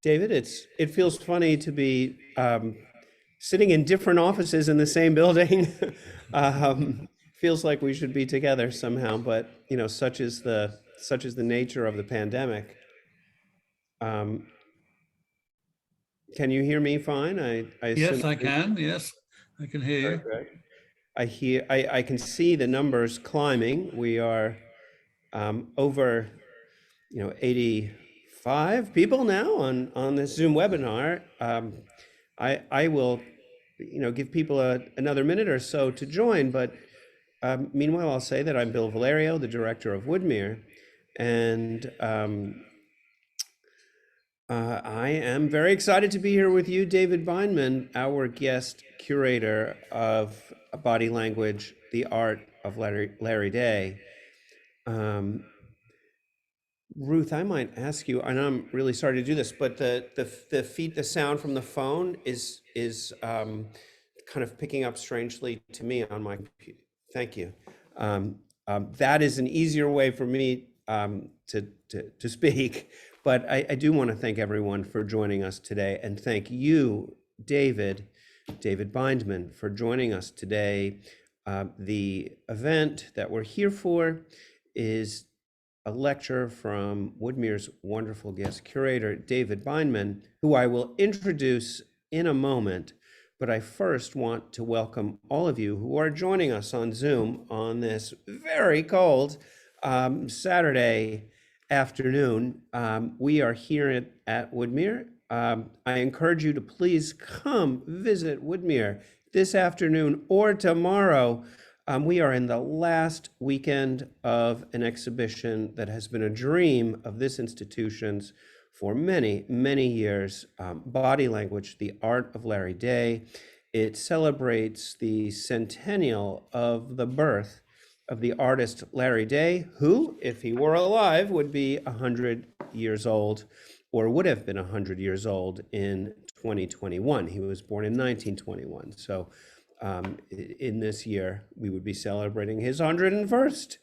David, it feels funny to be sitting in different offices in the same building. Feels like we should be together somehow, but you know, such is the nature of the pandemic. Um, can you hear me fine? I assume. Yes, I can. Yes, I can hear Very you. good. I can see the numbers climbing. We are over, 85 people now on this Zoom webinar. I will, give people another minute or so to join, but meanwhile, I'll say that I'm Bill Valerio, the director of Woodmere, and I am very excited to be here with you, David Bindman, our guest curator of body language, the art of Larry Day. Ruth, I might ask you, and I'm really sorry to do this, but the sound from the phone is kind of picking up strangely to me on my computer. Thank you. That is an easier way for me to speak, but I do want to thank everyone for joining us today, and thank you, David Bindman, for joining us today. The event that we're here for is a lecture from Woodmere's wonderful guest curator, David Bindman, who I will introduce in a moment. But I first want to welcome all of you who are joining us on Zoom on this very cold Saturday afternoon. We are here at Woodmere. I encourage you to please come visit Woodmere this afternoon or tomorrow. We are in the last weekend of an exhibition that has been a dream of this institution's for many, many years, Body Language, the Art of Larry Day. It celebrates the centennial of the birth of the artist Larry Day, who, if he were alive, would be 100 years old, or would have been 100 years old in 2021. He was born in 1921. So in this year, we would be celebrating his 101st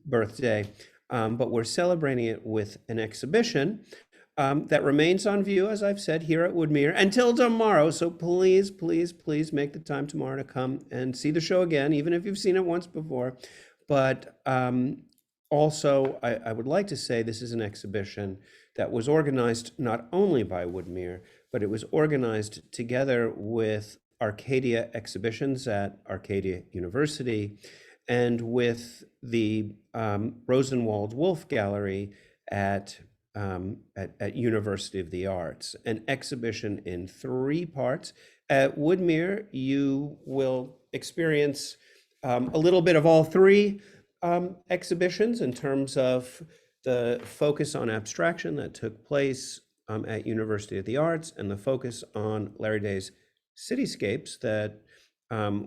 birthday. But we're celebrating it with an exhibition that remains on view, as I've said, here at Woodmere until tomorrow. So please, please, please make the time tomorrow to come and see the show again, even if you've seen it once before. But also, I would like to say this is an exhibition that was organized not only by Woodmere, but it was organized together with Arcadia Exhibitions at Arcadia University and with the Rosenwald Wolf Gallery at University of the Arts, an exhibition in 3 parts. At Woodmere, you will experience a little bit of all 3 exhibitions in terms of the focus on abstraction that took place at University of the Arts and the focus on Larry Day's cityscapes that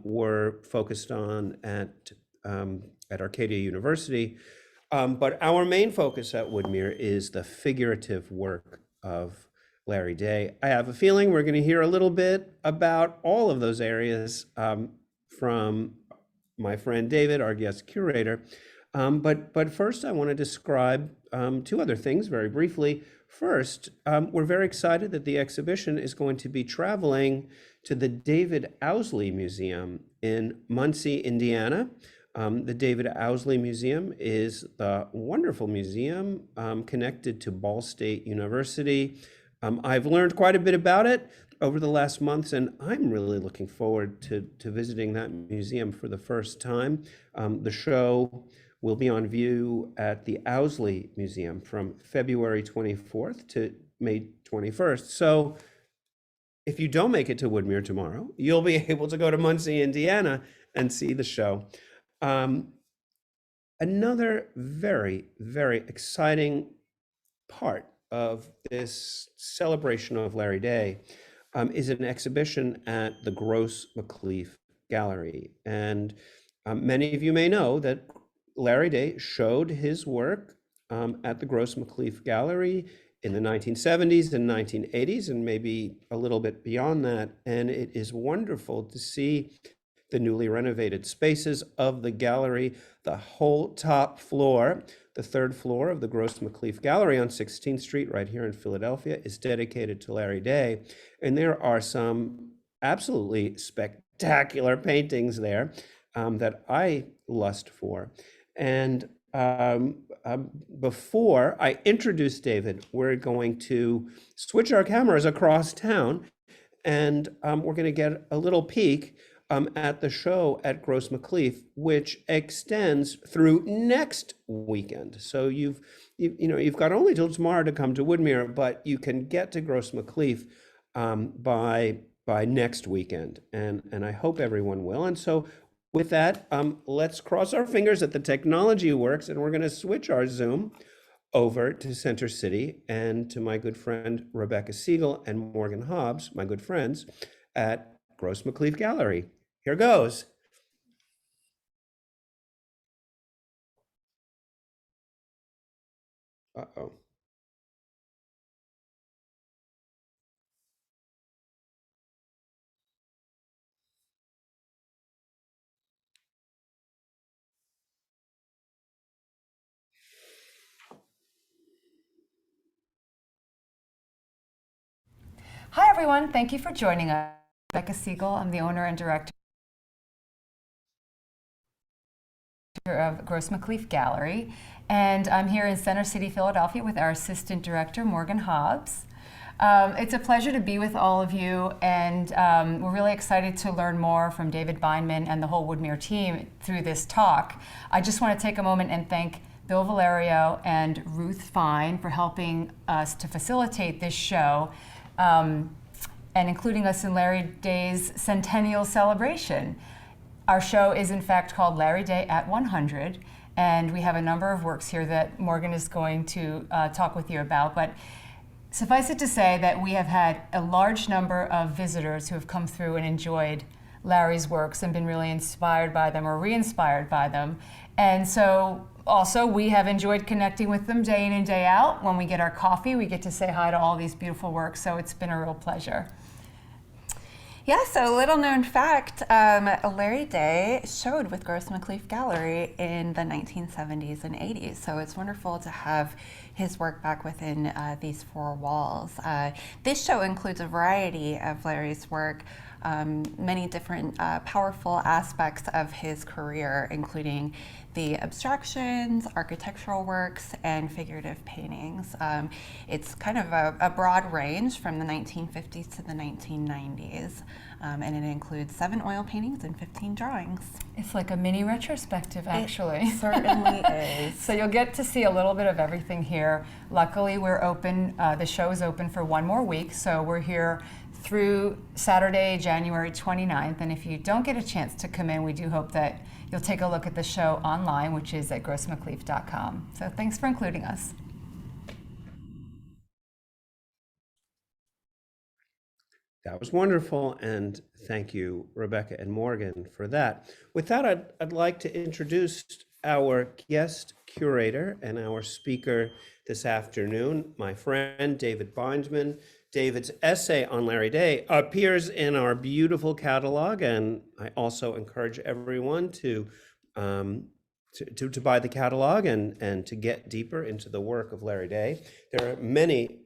were focused on at Arcadia University. But our main focus at Woodmere is the figurative work of Larry Day. I have a feeling we're going to hear a little bit about all of those areas from my friend David, our guest curator. But first, I want to describe 2 other things very briefly. First, we're very excited that the exhibition is going to be traveling to the David Owsley Museum in Muncie, Indiana. The David Owsley Museum is the wonderful museum connected to Ball State University. I've learned quite a bit about it over the last months, and I'm really looking forward to visiting that museum for the first time. The show will be on view at the Owsley Museum from February 24th to May 21st. So if you don't make it to Woodmere tomorrow, you'll be able to go to Muncie, Indiana and see the show. Another very, very exciting part of this celebration of Larry Day is an exhibition at the Gross McLeaf Gallery. And many of you may know that Larry Day showed his work at the Gross McLeaf Gallery in the 1970s and 1980s, and maybe a little bit beyond that. And it is wonderful to see the newly renovated spaces of the gallery. The whole top floor, the third floor of the Gross McLeaf Gallery on 16th Street, right here in Philadelphia, is dedicated to Larry Day. And there are some absolutely spectacular paintings there that I lust for. And before I introduce David, we're going to switch our cameras across town, and we're going to get a little peek at the show at Gross McLeaf, which extends through next weekend. So you've got only till tomorrow to come to Woodmere, but you can get to Gross McLeaf by next weekend, and I hope everyone will. And so with that, let's cross our fingers that the technology works, and we're going to switch our Zoom over to Center City and to my good friend Rebecca Siegel and Morgan Hobbs, my good friends at Gross McLeaf Gallery. Here goes. Uh-oh. Hi, everyone. Thank you for joining us. Rebecca Siegel. I'm the owner and director of Gross McLeaf Gallery, and I'm here in Center City, Philadelphia with our assistant director, Morgan Hobbs. It's a pleasure to be with all of you, and we're really excited to learn more from David Bindman and the whole Woodmere team through this talk. I just want to take a moment and thank Bill Valerio and Ruth Fine for helping us to facilitate this show, and including us in Larry Day's centennial celebration. Our show is in fact called Larry Day at 100, and we have a number of works here that Morgan is going to talk with you about. But suffice it to say that we have had a large number of visitors who have come through and enjoyed Larry's works and been really inspired by them or re-inspired by them. And so also we have enjoyed connecting with them day in and day out. When we get our coffee, we get to say hi to all these beautiful works, so it's been a real pleasure. Yeah, so little known fact, Larry Day showed with Gross McLeaf Gallery in the 1970s and 80s, so it's wonderful to have his work back within these four walls. This show includes a variety of Larry's work, many different powerful aspects of his career, including the abstractions, architectural works, and figurative paintings. It's kind of a broad range from the 1950s to the 1990s, and it includes 7 oil paintings and 15 drawings. It's like a mini retrospective, actually. It certainly is. So you'll get to see a little bit of everything here. Luckily, we're open, the show is open for one more week, so we're here through Saturday, January 29th, and if you don't get a chance to come in, we do hope that you'll take a look at the show online, which is at grossmcleaf.com. So thanks for including us. That was wonderful, and thank you, Rebecca and Morgan, for that. With that, I'd like to introduce our guest curator and our speaker this afternoon, my friend David Bindman. David's essay on Larry Day appears in our beautiful catalog, and I also encourage everyone to buy the catalog and to get deeper into the work of Larry Day. There are many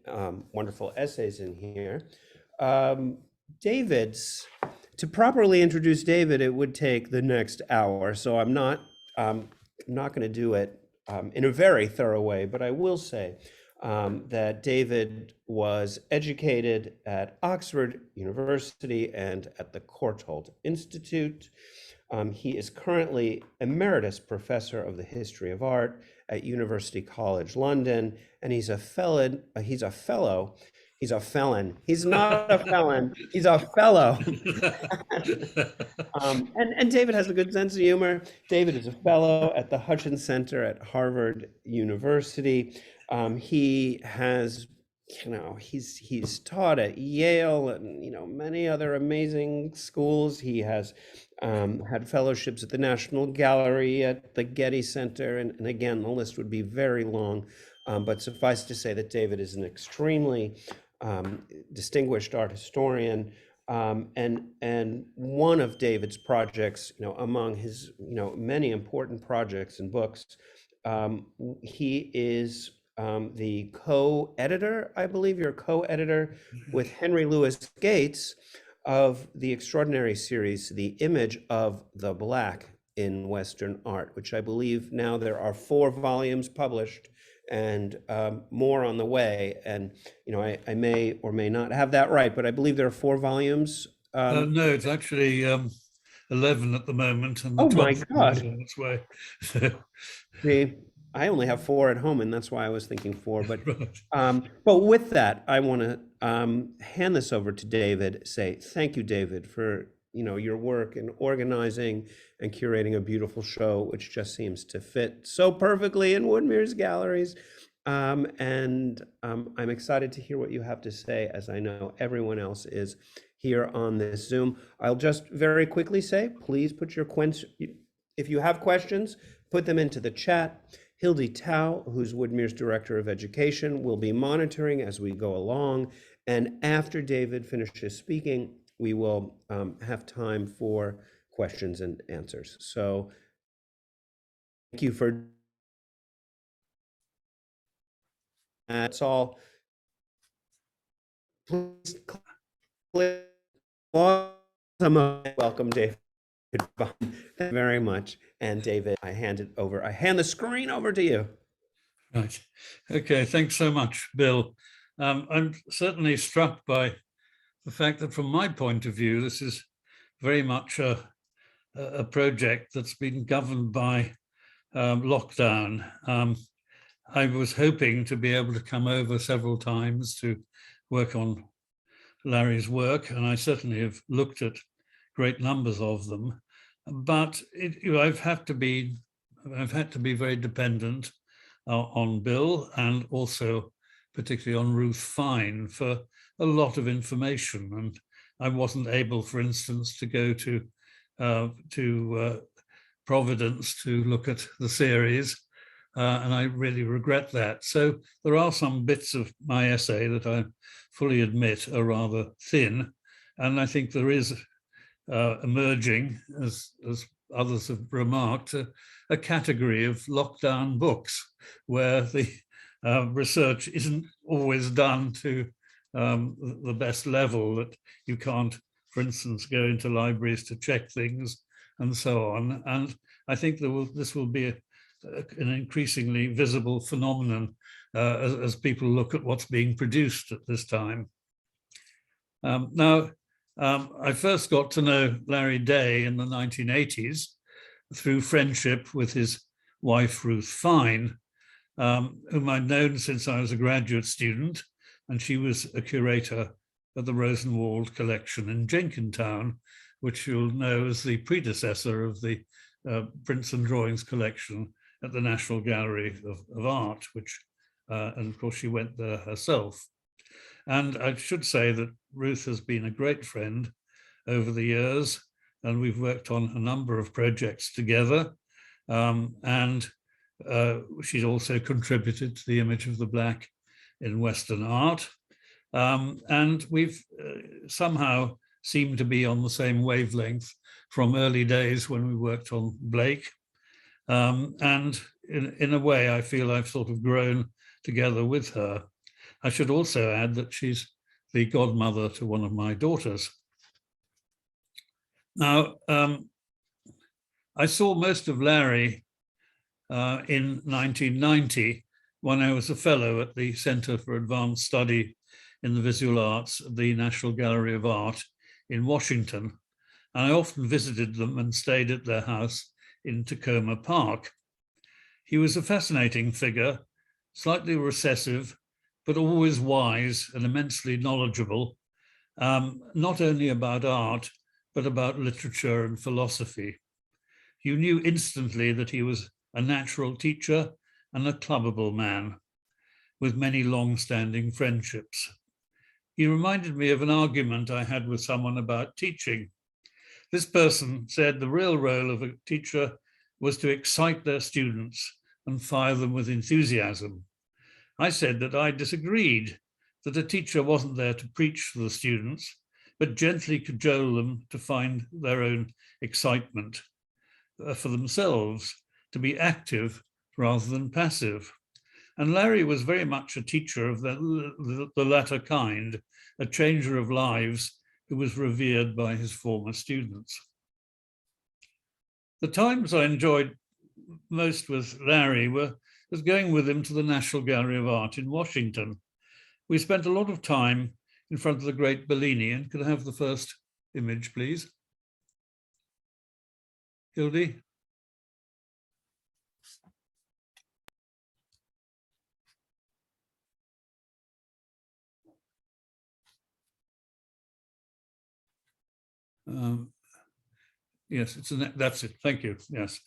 wonderful essays in here. To properly introduce David, it would take the next hour, so I'm not going to do it in a very thorough way, but I will say that David was educated at Oxford University and at the Courtauld Institute. He is currently Emeritus Professor of the History of Art at University College London, and he's a felon. He's a fellow. He's a felon. He's not a felon. He's a fellow. And David has a good sense of humor. David is a fellow at the Hutchins Center at Harvard University. He has, he's taught at Yale and many other amazing schools. He has had fellowships at the National Gallery, at the Getty Center, and again, the list would be very long. But suffice to say that David is an extremely distinguished art historian, And one of David's projects, among his, many important projects and books, he is the co-editor, I believe you're co-editor with Henry Louis Gates of the extraordinary series, The Image of the Black in Western Art, which I believe now there are 4 volumes published and more on the way. And, I may or may not have that right, but I believe there are 4 volumes. No, it's actually 11 at the moment, and the Oh my 12th God. is on its way. See, I only have 4 at home, and that's why I was thinking 4. But Right. but with that, I want to hand this over to David. Say thank you, David, for your work in organizing and curating a beautiful show, which just seems to fit so perfectly in Woodmere's galleries. And I'm excited to hear what you have to say, as I know everyone else is here on this Zoom. I'll just very quickly say, please put your questions, if you have questions, put them into the chat. Hildy Tao, who's Woodmere's Director of Education, will be monitoring as we go along. And after David finishes speaking, we will have time for questions and answers. So thank you for that's all. Please click welcome, David. Thank you very much. And David, I hand the screen over to you. Right. Okay, thanks so much, Bill. I'm certainly struck by the fact that from my point of view, this is very much a project that's been governed by lockdown. I was hoping to be able to come over several times to work on Larry's work, and I certainly have looked at great numbers of them, but I've had to be very dependent on Bill, and also particularly on Ruth Fine, for a lot of information. And I wasn't able, for instance, to go to Providence to look at the series, and I really regret that. So there are some bits of my essay that I fully admit are rather thin, and I think there is emerging, as others have remarked, a category of lockdown books where the research isn't always done to the best level, that you can't, for instance, go into libraries to check things and so on. And I think this will be an increasingly visible phenomenon as people look at what's being produced at this time. Now, I first got to know Larry Day in the 1980s through friendship with his wife, Ruth Fine, whom I'd known since I was a graduate student, and she was a curator at the Rosenwald collection in Jenkintown, which you'll know as the predecessor of the prints and drawings collection at the National Gallery of Art, which, and of course she went there herself. And I should say that Ruth has been a great friend over the years, and we've worked on a number of projects together. And she's also contributed to the Image of the Black in Western Art. And we've somehow seemed to be on the same wavelength from early days when we worked on Blake. And in a way, I feel I've sort of grown together with her. I should also add that she's the godmother to one of my daughters. Now, I saw most of Larry in 1990 when I was a fellow at the Center for Advanced Study in the Visual Arts at the National Gallery of Art in Washington. And I often visited them and stayed at their house in Tacoma Park. He was a fascinating figure, slightly recessive, but always wise and immensely knowledgeable, not only about art, but about literature and philosophy. You knew instantly that he was a natural teacher and a clubbable man, with many long-standing friendships. He reminded me of an argument I had with someone about teaching. This person said the real role of a teacher was to excite their students and fire them with enthusiasm. I said that I disagreed, that a teacher wasn't there to preach to the students, but gently cajole them to find their own excitement for themselves, to be active rather than passive. And Larry was very much a teacher of the latter kind, a changer of lives who was revered by his former students. The times I enjoyed most with Larry was going with him to the National Gallery of Art in Washington. We spent a lot of time in front of the great Bellini, and could I have the first image, please? Hildy? Yes, that's it. Thank you. Yes.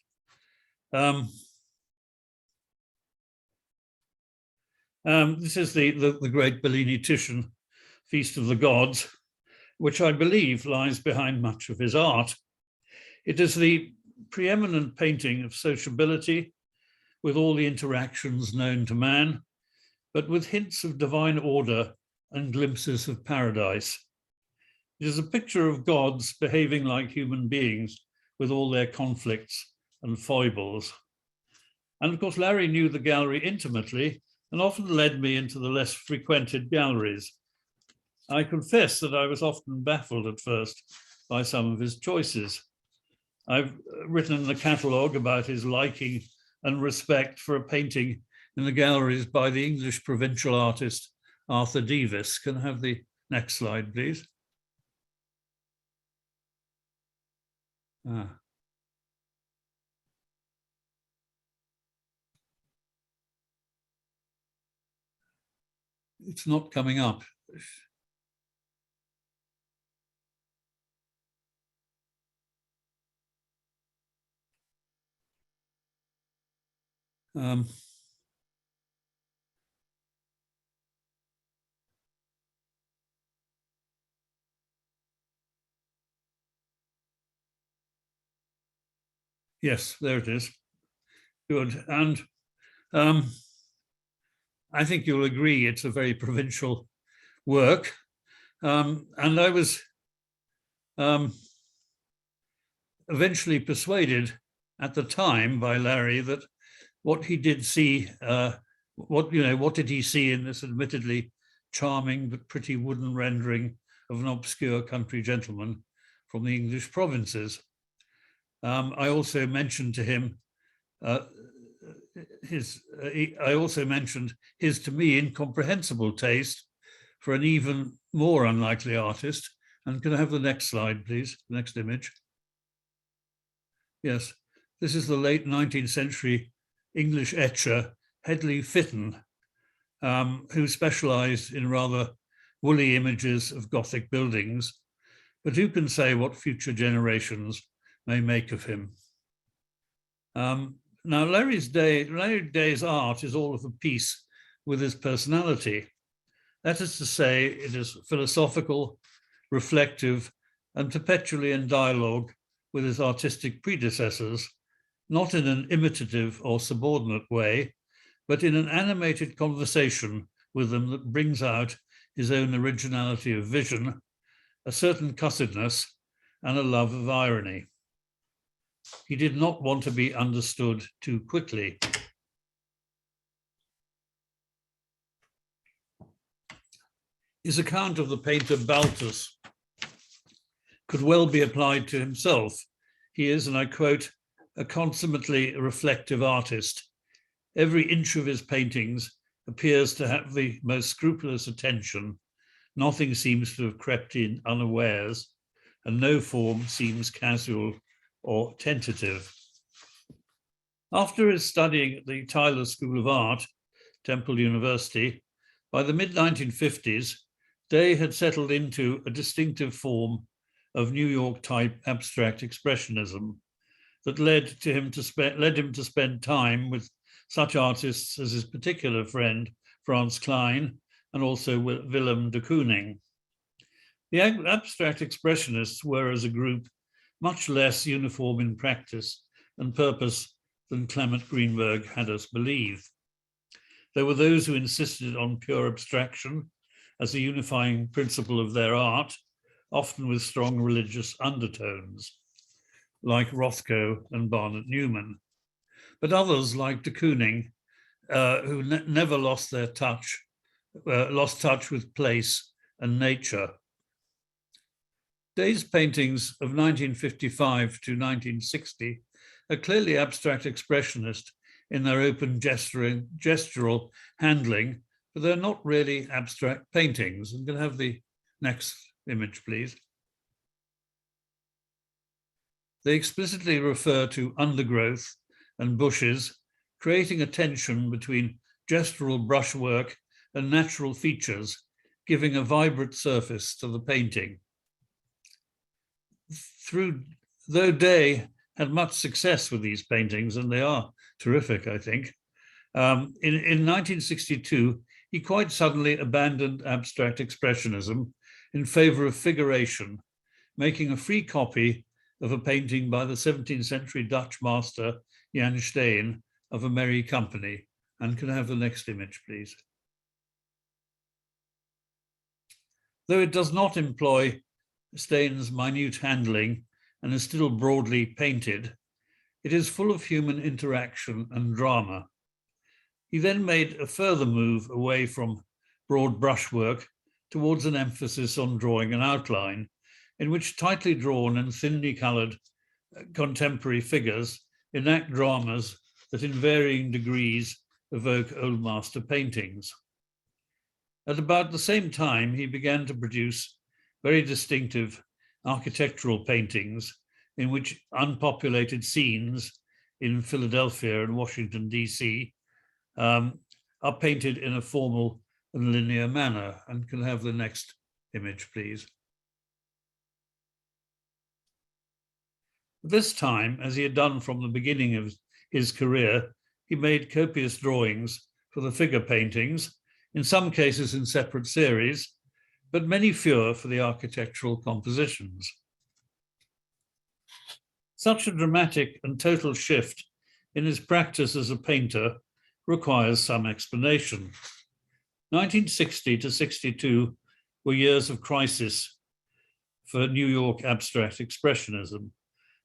This is the great Bellini Titian Feast of the Gods, which I believe lies behind much of his art. It is the preeminent painting of sociability, with all the interactions known to man, but with hints of divine order and glimpses of paradise. It is a picture of gods behaving like human beings with all their conflicts and foibles. And of course, Larry knew the gallery intimately and often led me into the less frequented galleries. I confess that I was often baffled at first by some of his choices. I've written in the catalogue about his liking and respect for a painting in the galleries by the English provincial artist Arthur Davis. Can I have the next slide, please? It's not coming up. Yes, there it is. Good. And I think you'll agree it's a very provincial work. And I was eventually persuaded at the time by Larry that what he did see, what did he see in this admittedly charming but pretty wooden rendering of an obscure country gentleman from the English provinces. I also mentioned to him his to me incomprehensible taste for an even more unlikely artist. And can I have the next slide, please? Next image. Yes, this is the late 19th century English etcher Hedley Fitton, who specialized in rather woolly images of Gothic buildings, but who can say what future generations may make of him? Now, Larry Day's art is all of a piece with his personality. That is to say, it is philosophical, reflective, and perpetually in dialogue with his artistic predecessors, not in an imitative or subordinate way, but in an animated conversation with them that brings out his own originality of vision, a certain cussedness, and a love of irony. He did not want to be understood too quickly. His account of the painter Baltus could well be applied to himself. He is, and I quote, a consummately reflective artist. Every inch of his paintings appears to have the most scrupulous attention. Nothing seems to have crept in unawares, and no form seems casual or tentative. After his studying at the Tyler School of Art, Temple University, by the mid-1950s, Day had settled into a distinctive form of New York type abstract expressionism that led him to spend time with such artists as his particular friend, Franz Klein, and also Willem de Kooning. The abstract expressionists were, as a group, much less uniform in practice and purpose than Clement Greenberg had us believe. There were those who insisted on pure abstraction as a unifying principle of their art, often with strong religious undertones, like Rothko and Barnett Newman. But others, like de Kooning, who never lost touch with place and nature. Day's paintings of 1955 to 1960 are clearly abstract expressionist in their open gestural handling, but they're not really abstract paintings. I'm going to have the next image, please. They explicitly refer to undergrowth and bushes, creating a tension between gestural brushwork and natural features, giving a vibrant surface to the painting. Though Day had much success with these paintings, and they are terrific, I think, in 1962, he quite suddenly abandoned abstract expressionism in favor of figuration, making a free copy of a painting by the 17th century Dutch master Jan Steen of A Merry Company. And can I have the next image, please? Though it does not employ Steen's minute handling and is still broadly painted, it is full of human interaction and drama. He then made a further move away from broad brushwork towards an emphasis on drawing an outline, in which tightly drawn and thinly colored contemporary figures enact dramas that in varying degrees evoke old master paintings. At about the same time, he began to produce very distinctive architectural paintings in which unpopulated scenes in Philadelphia and Washington, D.C. Are painted in a formal and linear manner. And can I have the next image, please? This time, as he had done from the beginning of his career, he made copious drawings for the figure paintings, in some cases in separate series, but many fewer for the architectural compositions. Such a dramatic and total shift in his practice as a painter requires some explanation. 1960 to 62 were years of crisis for New York abstract expressionism,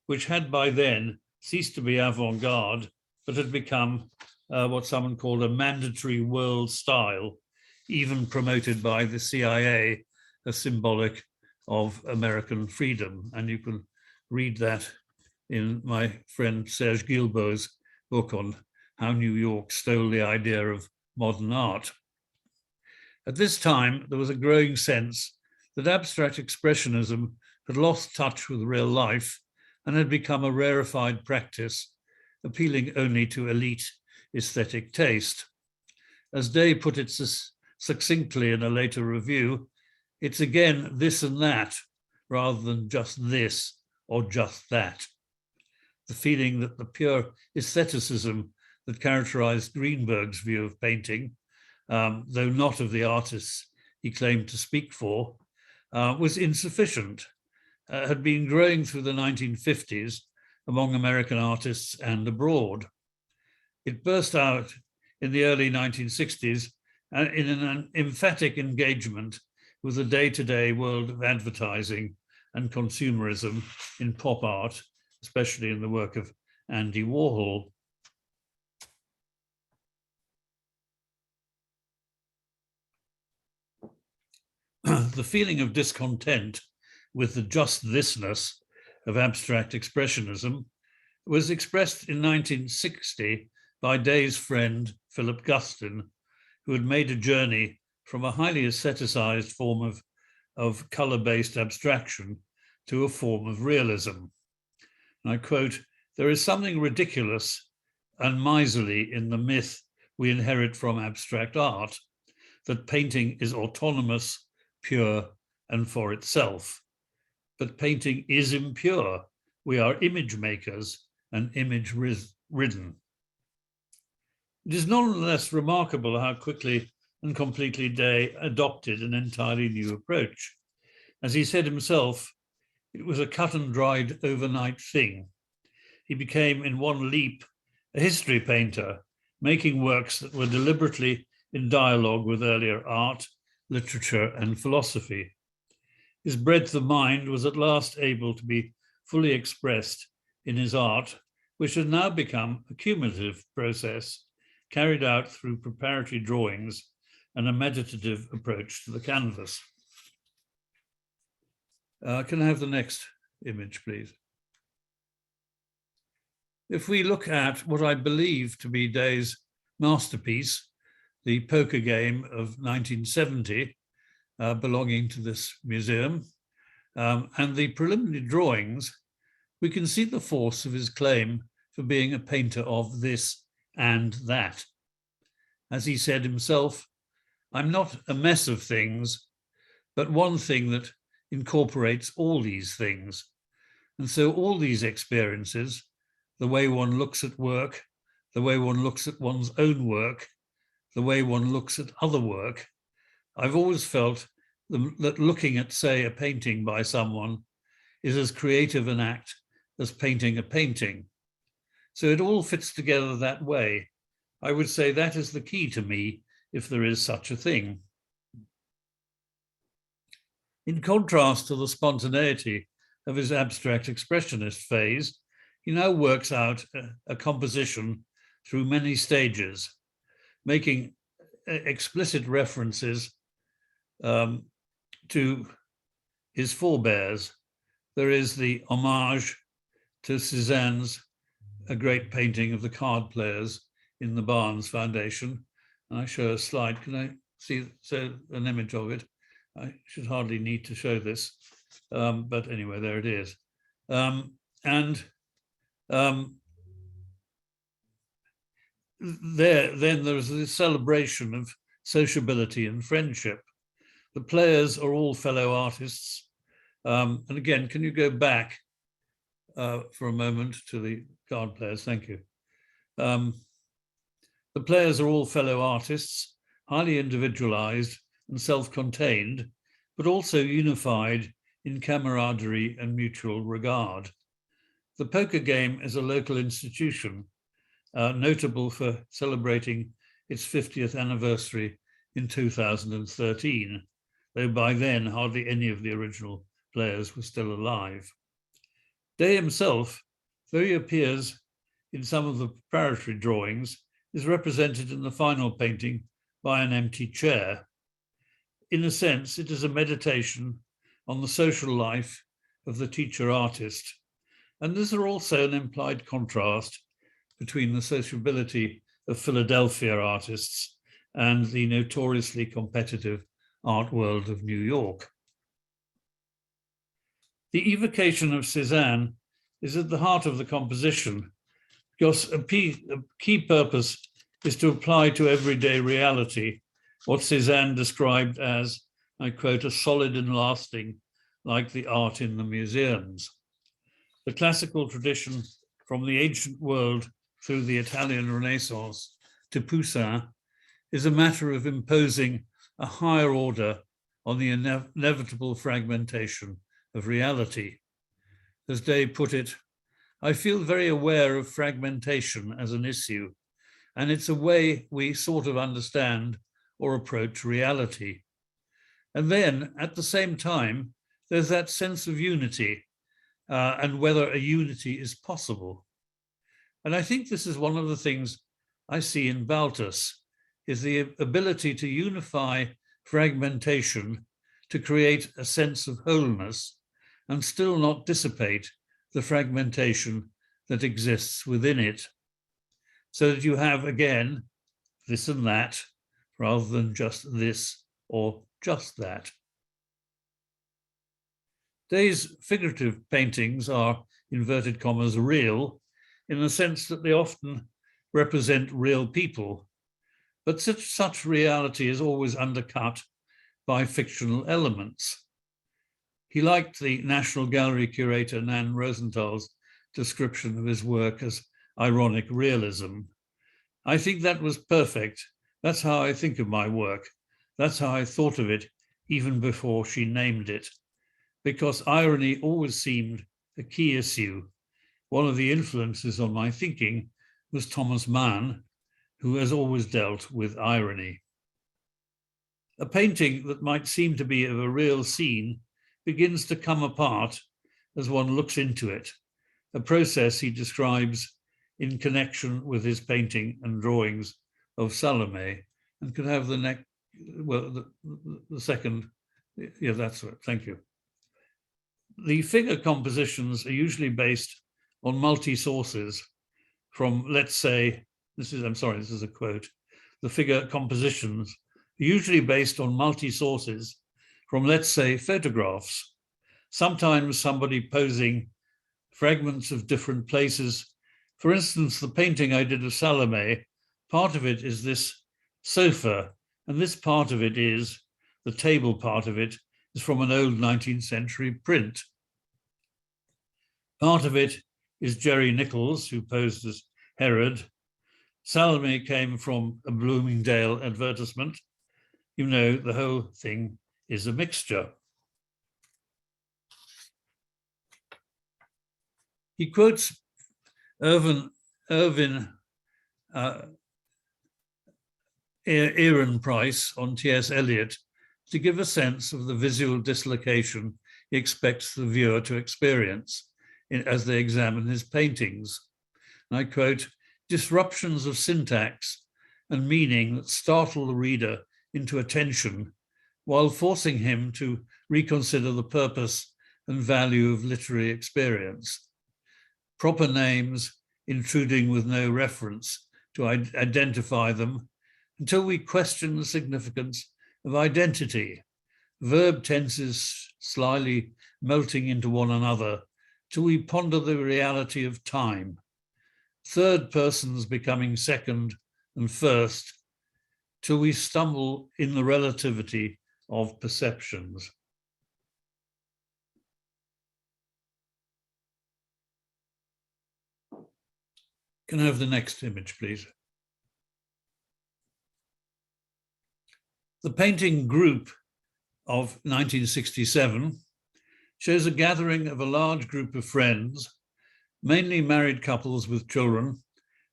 which had by then ceased to be avant-garde, but had become what someone called a mandatory world style, even promoted by the CIA as symbolic of American freedom. And you can read that in my friend Serge Guilbeault's book on how New York stole the idea of modern art. At this time, there was a growing sense that abstract expressionism had lost touch with real life and had become a rarefied practice, appealing only to elite aesthetic taste. As Day put it succinctly in a later review, it's again this and that, rather than just this or just that. The feeling that the pure aestheticism that characterized Greenberg's view of painting, though not of the artists he claimed to speak for, was insufficient, had been growing through the 1950s among American artists and abroad. It burst out in the early 1960s in an emphatic engagement with the day-to-day world of advertising and consumerism in pop art, especially in the work of Andy Warhol. The feeling of discontent with the just thisness of abstract expressionism was expressed in 1960 by Day's friend Philip Gustin, who had made a journey from a highly aestheticized form of color-based abstraction to a form of realism. And I quote, "There is something ridiculous and miserly in the myth we inherit from abstract art, that painting is autonomous, pure, and for itself. But painting is impure. We are image makers and image ridden." It is nonetheless remarkable how quickly and completely Day adopted an entirely new approach. As he said himself, it was a cut and dried overnight thing. He became in one leap a history painter, making works that were deliberately in dialogue with earlier art, literature, and philosophy. his breadth of mind was at last able to be fully expressed in his art, which has now become a cumulative process carried out through preparatory drawings and a meditative approach to the canvas. Can I have the next image, please? If we look at what I believe to be Day's masterpiece, the poker game of 1970, belonging to this museum, and the preliminary drawings, we can see the force of his claim for being a painter of this and that. As he said himself, I'm not a mess of things, but one thing that incorporates all these things. And so all these experiences, the way one looks at work, the way one looks at one's own work, the way one looks at other work, I've always felt that looking at, say, a painting by someone is as creative an act as painting a painting. So it all fits together that way. I would say that is the key to me, if there is such a thing. In contrast to the spontaneity of his abstract expressionist phase, he now works out a composition through many stages, making explicit references to his forebears. There is the homage to Cézanne's a great painting of the card players in the Barnes Foundation. And I show a slide. Can I see an image of it? I should hardly need to show this, but anyway, there it is. Then there's the celebration of sociability and friendship. The players are all fellow artists. And again, can you go back for a moment to the card players? Thank you. The players are all fellow artists, highly individualized and self-contained, but also unified in camaraderie and mutual regard. The poker game is a local institution, notable for celebrating its 50th anniversary in 2013, though by then hardly any of the original players were still alive. Day himself, though he appears in some of the preparatory drawings, is represented in the final painting by an empty chair. In a sense, it is a meditation on the social life of the teacher artist. And there's also an implied contrast between the sociability of Philadelphia artists and the notoriously competitive art world of New York. The evocation of Cézanne is at the heart of the composition, because a key purpose is to apply to everyday reality what Cézanne described as, I quote, a solid and lasting, like the art in the museums. The classical tradition from the ancient world through the Italian Renaissance to Poussin is a matter of imposing a higher order on the inevitable fragmentation of reality. As Day put it, I feel very aware of fragmentation as an issue, and it's a way we sort of understand or approach reality. And then at the same time, there's that sense of unity and whether a unity is possible. And I think this is one of the things I see in Baltus, is the ability to unify fragmentation to create a sense of wholeness and still not dissipate the fragmentation that exists within it. So that you have, again, this and that, rather than just this or just that. Day's figurative paintings are, inverted commas, real, in the sense that they often represent real people, but such reality is always undercut by fictional elements. He liked the National Gallery curator Nan Rosenthal's description of his work as ironic realism. I think that was perfect. That's how I think of my work. That's how I thought of it even before she named it, because irony always seemed a key issue. One of the influences on my thinking was Thomas Mann, who has always dealt with irony. A painting that might seem to be of a real scene begins to come apart as one looks into it, a process he describes in connection with his painting and drawings of Salome. And could have the next, well, the second, yeah, that's right, thank you. The figure compositions are usually based on multi-sources from, let's say, this is a quote, the figure compositions are usually based on multi-sources from, let's say, photographs, sometimes somebody posing fragments of different places. For instance, the painting I did of Salome, part of it is this sofa, and this part of it is, the table part of it, is from an old 19th century print. Part of it is Jerry Nichols, who posed as Herod. Salome came from a Bloomingdale advertisement. You know, the whole thing is a mixture. He quotes Irvin Ehrenpreis on T.S. Eliot to give a sense of the visual dislocation he expects the viewer to experience as they examine his paintings. And I quote, "Disruptions of syntax and meaning that startle the reader into attention while forcing him to reconsider the purpose and value of literary experience. Proper names intruding with no reference to identify them until we question the significance of identity. Verb tenses slyly melting into one another till we ponder the reality of time. Third persons becoming second and first till we stumble in the relativity of perceptions." Can I have the next image, please? The painting group of 1967 shows a gathering of a large group of friends, mainly married couples with children,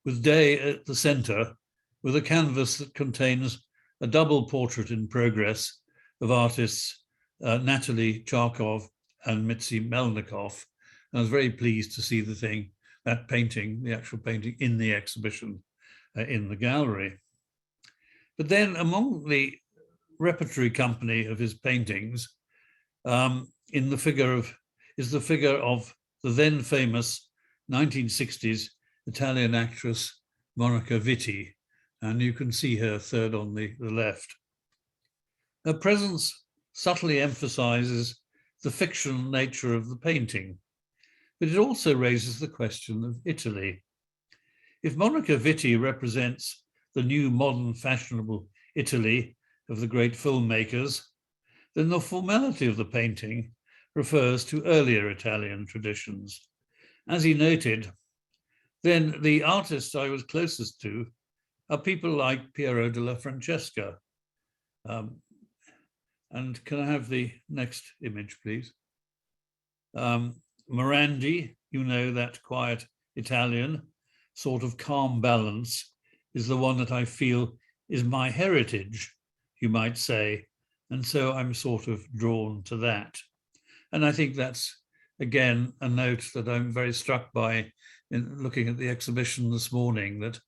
with Day at the center, with a canvas that contains a double portrait in progress of artists Natalie Charkov and Mitzi Melnikov. And I was very pleased to see that painting, the actual painting, in the exhibition in the gallery. But then among the repertory company of his paintings, is the figure of the then famous 1960s Italian actress Monica Vitti, and you can see her third on the left. Her presence subtly emphasizes the fictional nature of the painting, but it also raises the question of Italy. If Monica Vitti represents the new modern fashionable Italy of the great filmmakers, then the formality of the painting refers to earlier Italian traditions. As he noted, then the artists I was closest to are people like Pirro della Francesca. And can I have the next image, please? Morandi, you know, that quiet Italian, sort of calm balance, is the one that I feel is my heritage, you might say. And so I'm sort of drawn to that. And I think that's, again, a note that I'm very struck by in looking at the exhibition this morning, that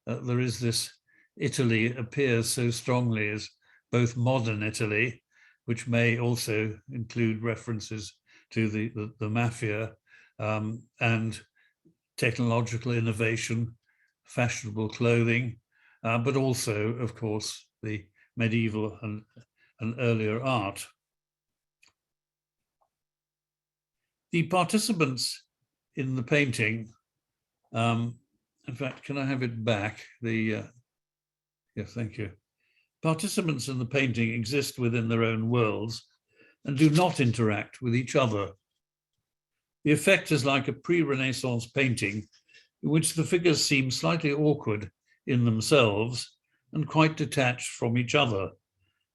there is this Italy appears so strongly as both modern Italy, which may also include references to the mafia, and technological innovation, fashionable clothing, but also, of course, the medieval and earlier art. The participants in the painting, in fact, can I have it back? Yes, thank you. Participants in the painting exist within their own worlds and do not interact with each other. The effect is like a pre-Renaissance painting in which the figures seem slightly awkward in themselves and quite detached from each other,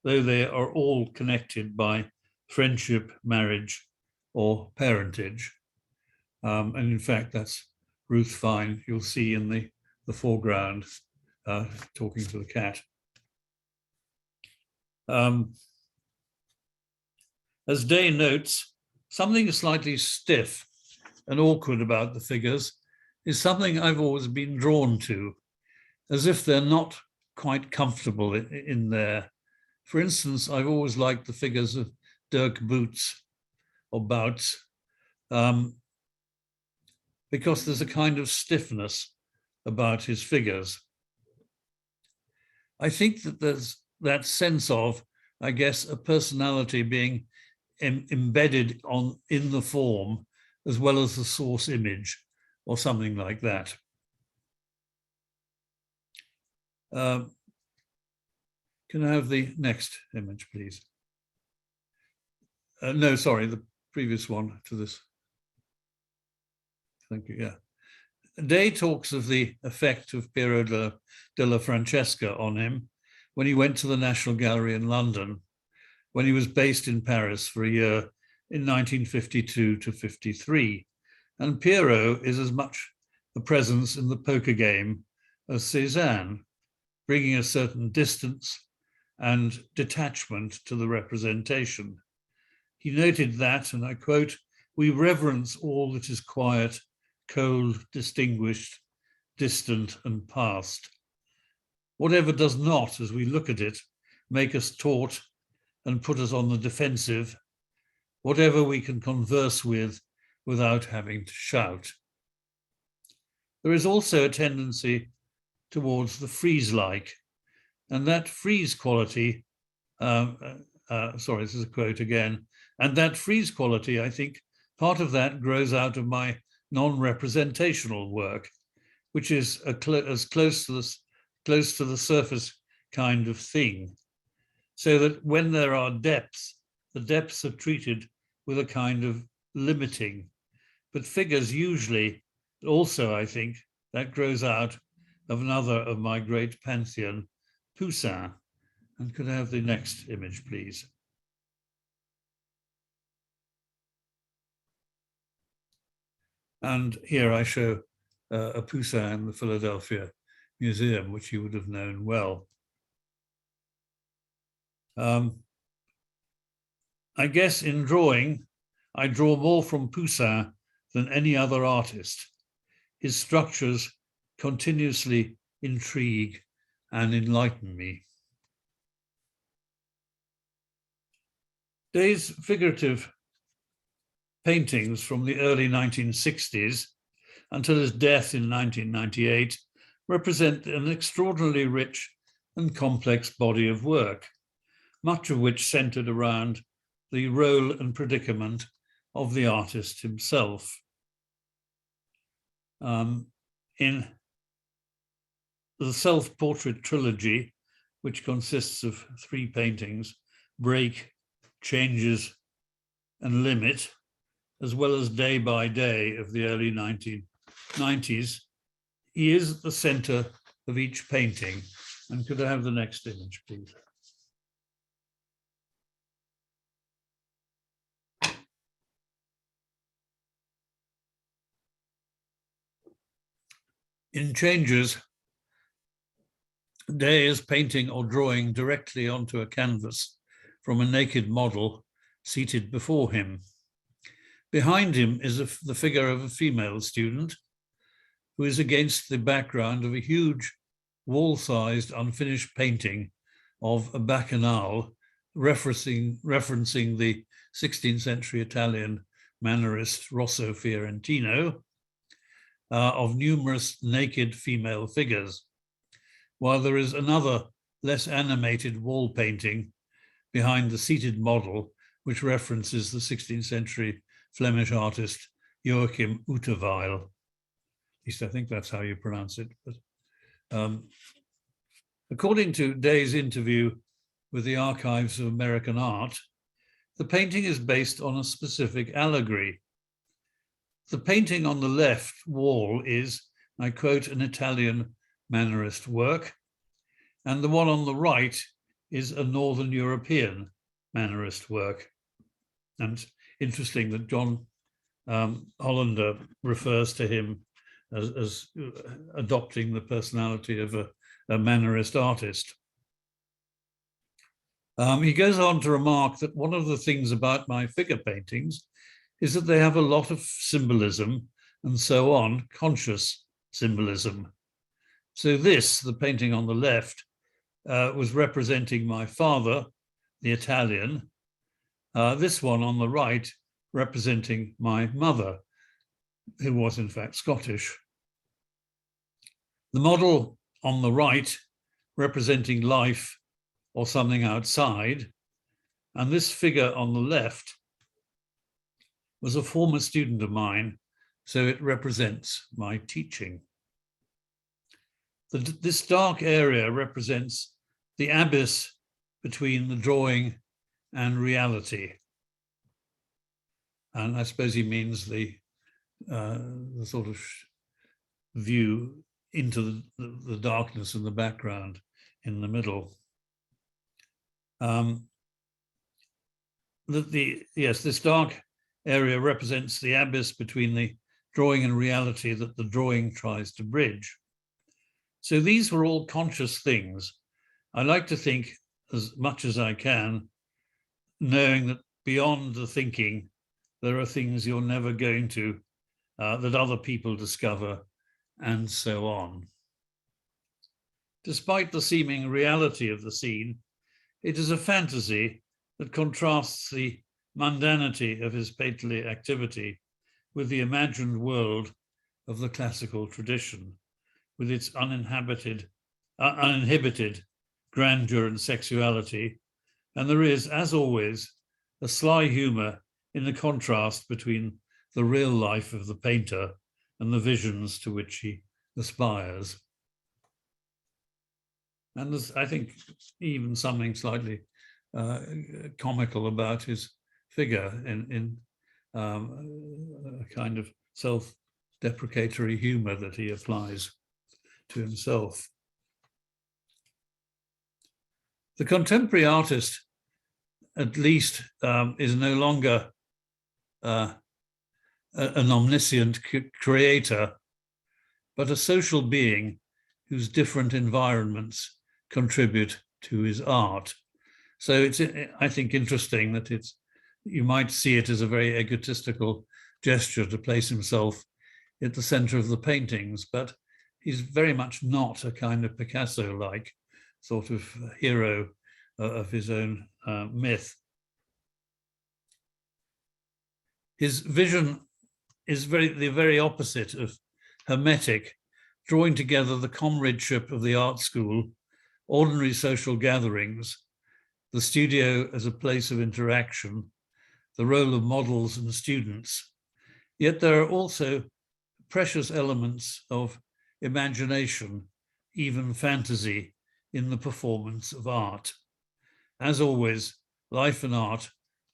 though they are all connected by friendship, marriage, or parentage. And in fact, that's Ruth Fine, you'll see in the foreground, talking to the cat. As Day notes, something slightly stiff and awkward about the figures is something I've always been drawn to, as if they're not quite comfortable in there. For instance, I've always liked the figures of Dirk Boots or Bouts, because there's a kind of stiffness about his figures. I think that there's that sense of, I guess, a personality being embedded in the form as well as the source image or something like that. Can I have the next image, please? No, sorry, the previous one to this. Thank you, yeah. Day talks of the effect of Pirro della Francesca on him when he went to the National Gallery in London, when he was based in Paris for a year in 1952 to 53. And Pirro is as much a presence in the poker game as Cézanne, bringing a certain distance and detachment to the representation. He noted that, and I quote, "We reverence all that is quiet, cold, distinguished, distant, and past. Whatever does not, as we look at it, make us taut and put us on the defensive, whatever we can converse with without having to shout." There is also a tendency towards the frieze-like, and that frieze quality, sorry, this is a quote again, and that frieze quality, I think, part of that grows out of my non-representational work, which is as close to the surface kind of thing, so that when there are depths, the depths are treated with a kind of limiting. But figures usually, also I think, that grows out of another of my great pantheon, Poussin. And could I have the next image, please? And here I show a Poussin in the Philadelphia Museum, which you would have known well. I guess in drawing, I draw more from Poussin than any other artist. His structures continuously intrigue and enlighten me. Day's figurative paintings from the early 1960s until his death in 1998 represent an extraordinarily rich and complex body of work, much of which centered around the role and predicament of the artist himself. In the Selfportrait trilogy, which consists of 3 paintings, Break, Changes, and Limit, as well as Day by Day of the early 1990s, he is at the center of each painting. And could I have the next image, please? In Changes, Day is painting or drawing directly onto a canvas from a naked model seated before him. Behind him is the figure of a female student who is against the background of a huge wall-sized unfinished painting of a bacchanal referencing the 16th century Italian mannerist Rosso Fiorentino, of numerous naked female figures, while there is another less animated wall painting behind the seated model, which references the 16th century Flemish artist Joachim Uterweil. At least I think that's how you pronounce it. But according to Day's interview with the Archives of American Art, the painting is based on a specific allegory. The painting on the left wall is, I quote, an Italian mannerist work, and the one on the right is a Northern European mannerist work. And it's interesting that John Hollander refers to him as adopting the personality of a mannerist artist. He goes on to remark that one of the things about my figure paintings is that they have a lot of symbolism and so on, conscious symbolism. So this, the painting on the left, was representing my father, the Italian. This one on the right, representing my mother, who was in fact Scottish. The model on the right, representing life or something outside, and this figure on the left was a former student of mine, so it represents my teaching. This dark area represents the abyss between the drawing and reality. And I suppose he means the sort of view into the darkness in the background in the middle. Yes, this dark area represents the abyss between the drawing and reality that the drawing tries to bridge. So these were all conscious things. I like to think as much as I can, knowing that beyond the thinking, there are things you're never going to, that other people discover, and so on. Despite the seeming reality of the scene, it is a fantasy that contrasts the mundanity of his painterly activity with the imagined world of the classical tradition, with its uninhibited grandeur and sexuality. And there is, as always, a sly humor in the contrast between the real life of the painter and the visions to which he aspires. And there's, I think, even something slightly comical about his figure in a kind of self-deprecatory humor that he applies to himself. The contemporary artist, at least, is no longer an omniscient creator, but a social being whose different environments contribute to his art. So it's, I think, interesting that you might see it as a very egotistical gesture to place himself at the center of the paintings, but he's very much not a kind of Picasso-like sort of hero of his own myth. His vision is the very opposite of hermetic, drawing together the comradeship of the art school, ordinary social gatherings, the studio as a place of interaction, the role of models and students. Yet there are also precious elements of imagination, even fantasy, in the performance of art. As always, life and art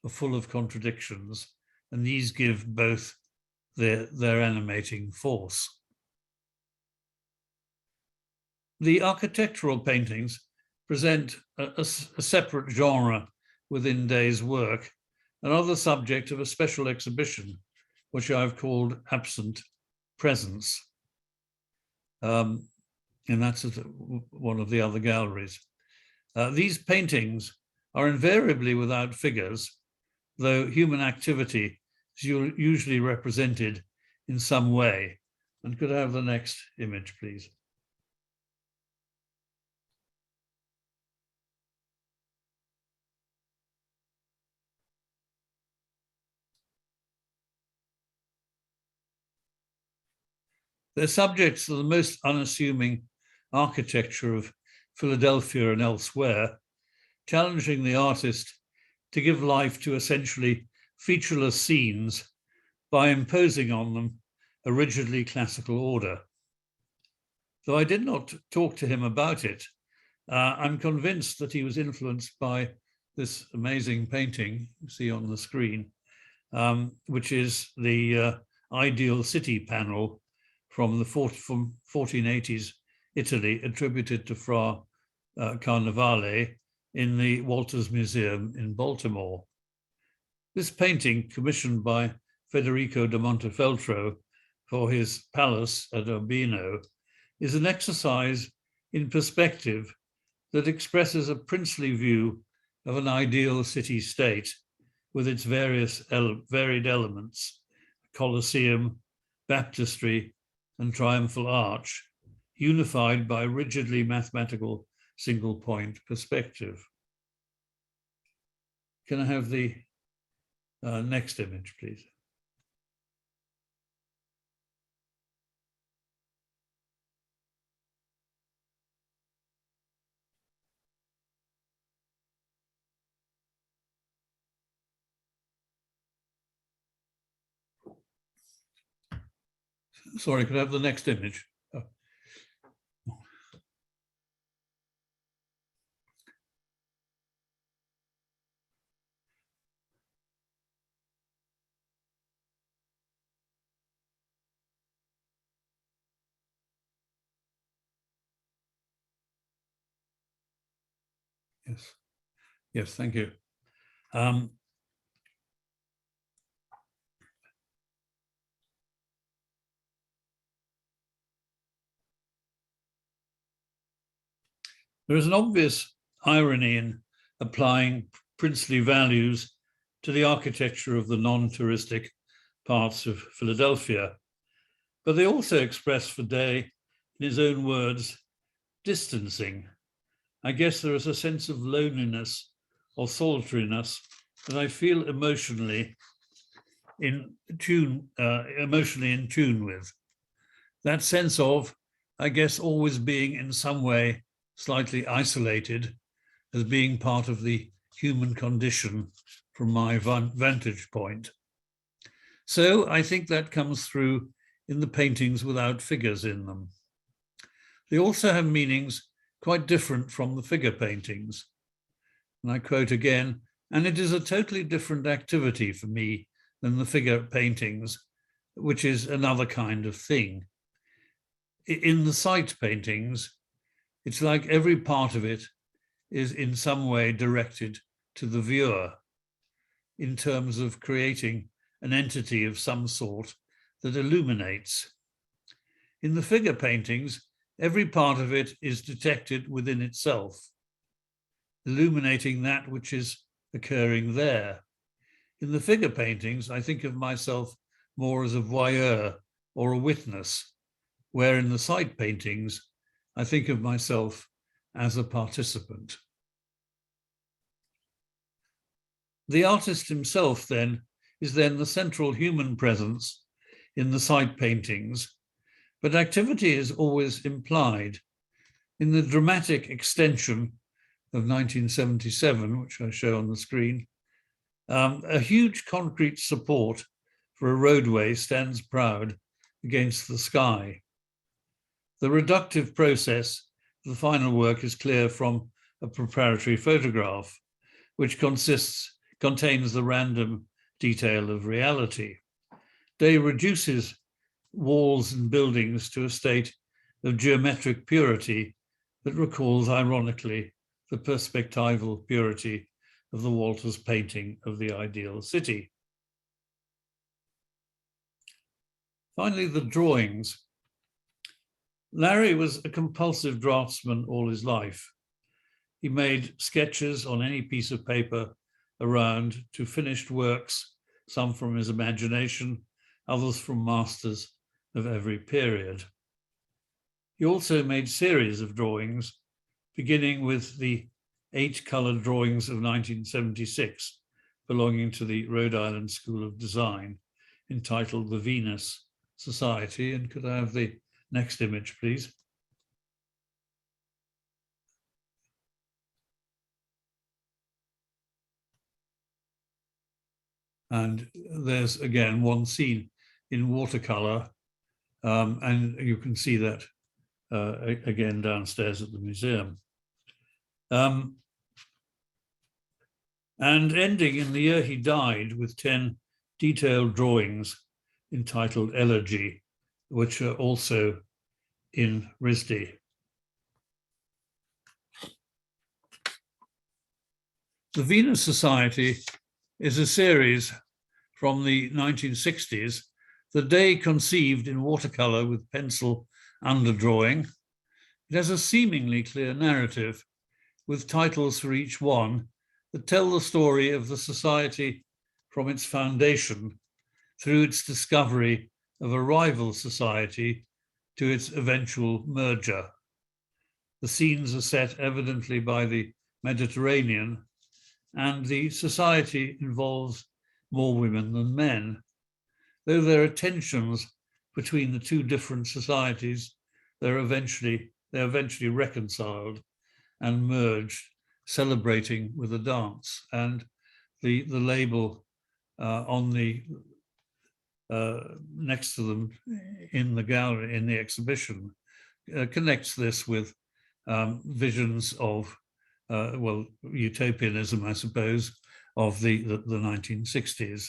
are full of contradictions, and these give both their animating force. The architectural paintings present a separate genre within Day's work, and are the subject of a special exhibition, which I've called Absent Presence. And that's at one of the other galleries. These paintings are invariably without figures, though human activity is usually represented in some way. And could I have the next image, please? They're subjects of the most unassuming architecture of Philadelphia and elsewhere, challenging the artist to give life to essentially featureless scenes by imposing on them a rigidly classical order. Though I did not talk to him about it, I'm convinced that he was influenced by this amazing painting you see on the screen, which is the Ideal City panel from the 1480s Italy, attributed to Fra Carnevale in the Walters Museum in Baltimore. This painting, commissioned by Federico da Montefeltro for his palace at Urbino, is an exercise in perspective that expresses a princely view of an ideal city-state with its various varied elements, Colosseum, baptistry, and triumphal arch, unified by rigidly mathematical single-point perspective. Can I have the next image, please? Sorry, could I have the next image? Oh. Yes, yes, thank you. There is an obvious irony in applying princely values to the architecture of the non-touristic parts of Philadelphia, but they also express for Day, in his own words, distancing. I guess there is a sense of loneliness or solitariness that I feel emotionally in tune with. That sense of, I guess, always being in some way slightly isolated as being part of the human condition from my vantage point. So I think that comes through in the paintings without figures in them. They also have meanings quite different from the figure paintings. And I quote again, and it is a totally different activity for me than the figure paintings, which is another kind of thing. In the sight paintings, it's like every part of it is in some way directed to the viewer in terms of creating an entity of some sort that illuminates. In the figure paintings, every part of it is detected within itself, illuminating that which is occurring there. In the figure paintings, I think of myself more as a voyeur or a witness, where in the sight paintings, I think of myself as a participant. The artist himself then is the central human presence in the sight paintings, but activity is always implied. In the dramatic extension of 1977, which I show on the screen, a huge concrete support for a roadway stands proud against the sky. The reductive process of the final work is clear from a preparatory photograph, which contains the random detail of reality. Day reduces walls and buildings to a state of geometric purity that recalls, ironically, the perspectival purity of the Walters painting of the ideal city. Finally, the drawings. Larry was a compulsive draftsman all his life. He made sketches on any piece of paper around to finished works, some from his imagination, others from masters of every period. He also made series of drawings, beginning with the 8 colored drawings of 1976, belonging to the Rhode Island School of Design, entitled The Venus Society. And could I have the next image, please? And there's again one scene in watercolor, and you can see that again downstairs at the museum. And ending in the year he died with 10 detailed drawings entitled Elegy, which are also in RISD. The Venus Society is a series from the 1960s that Day conceived in watercolor with pencil underdrawing. It has a seemingly clear narrative with titles for each one that tell the story of the society from its foundation through its discovery of a rival society to its eventual merger. The scenes are set evidently by the Mediterranean, and the society involves more women than men. Though there are tensions between the two different societies, they're eventually reconciled and merged, celebrating with a dance. And the label on the next to them in the gallery, in the exhibition, connects this with visions of, well, utopianism, I suppose, of the 1960s.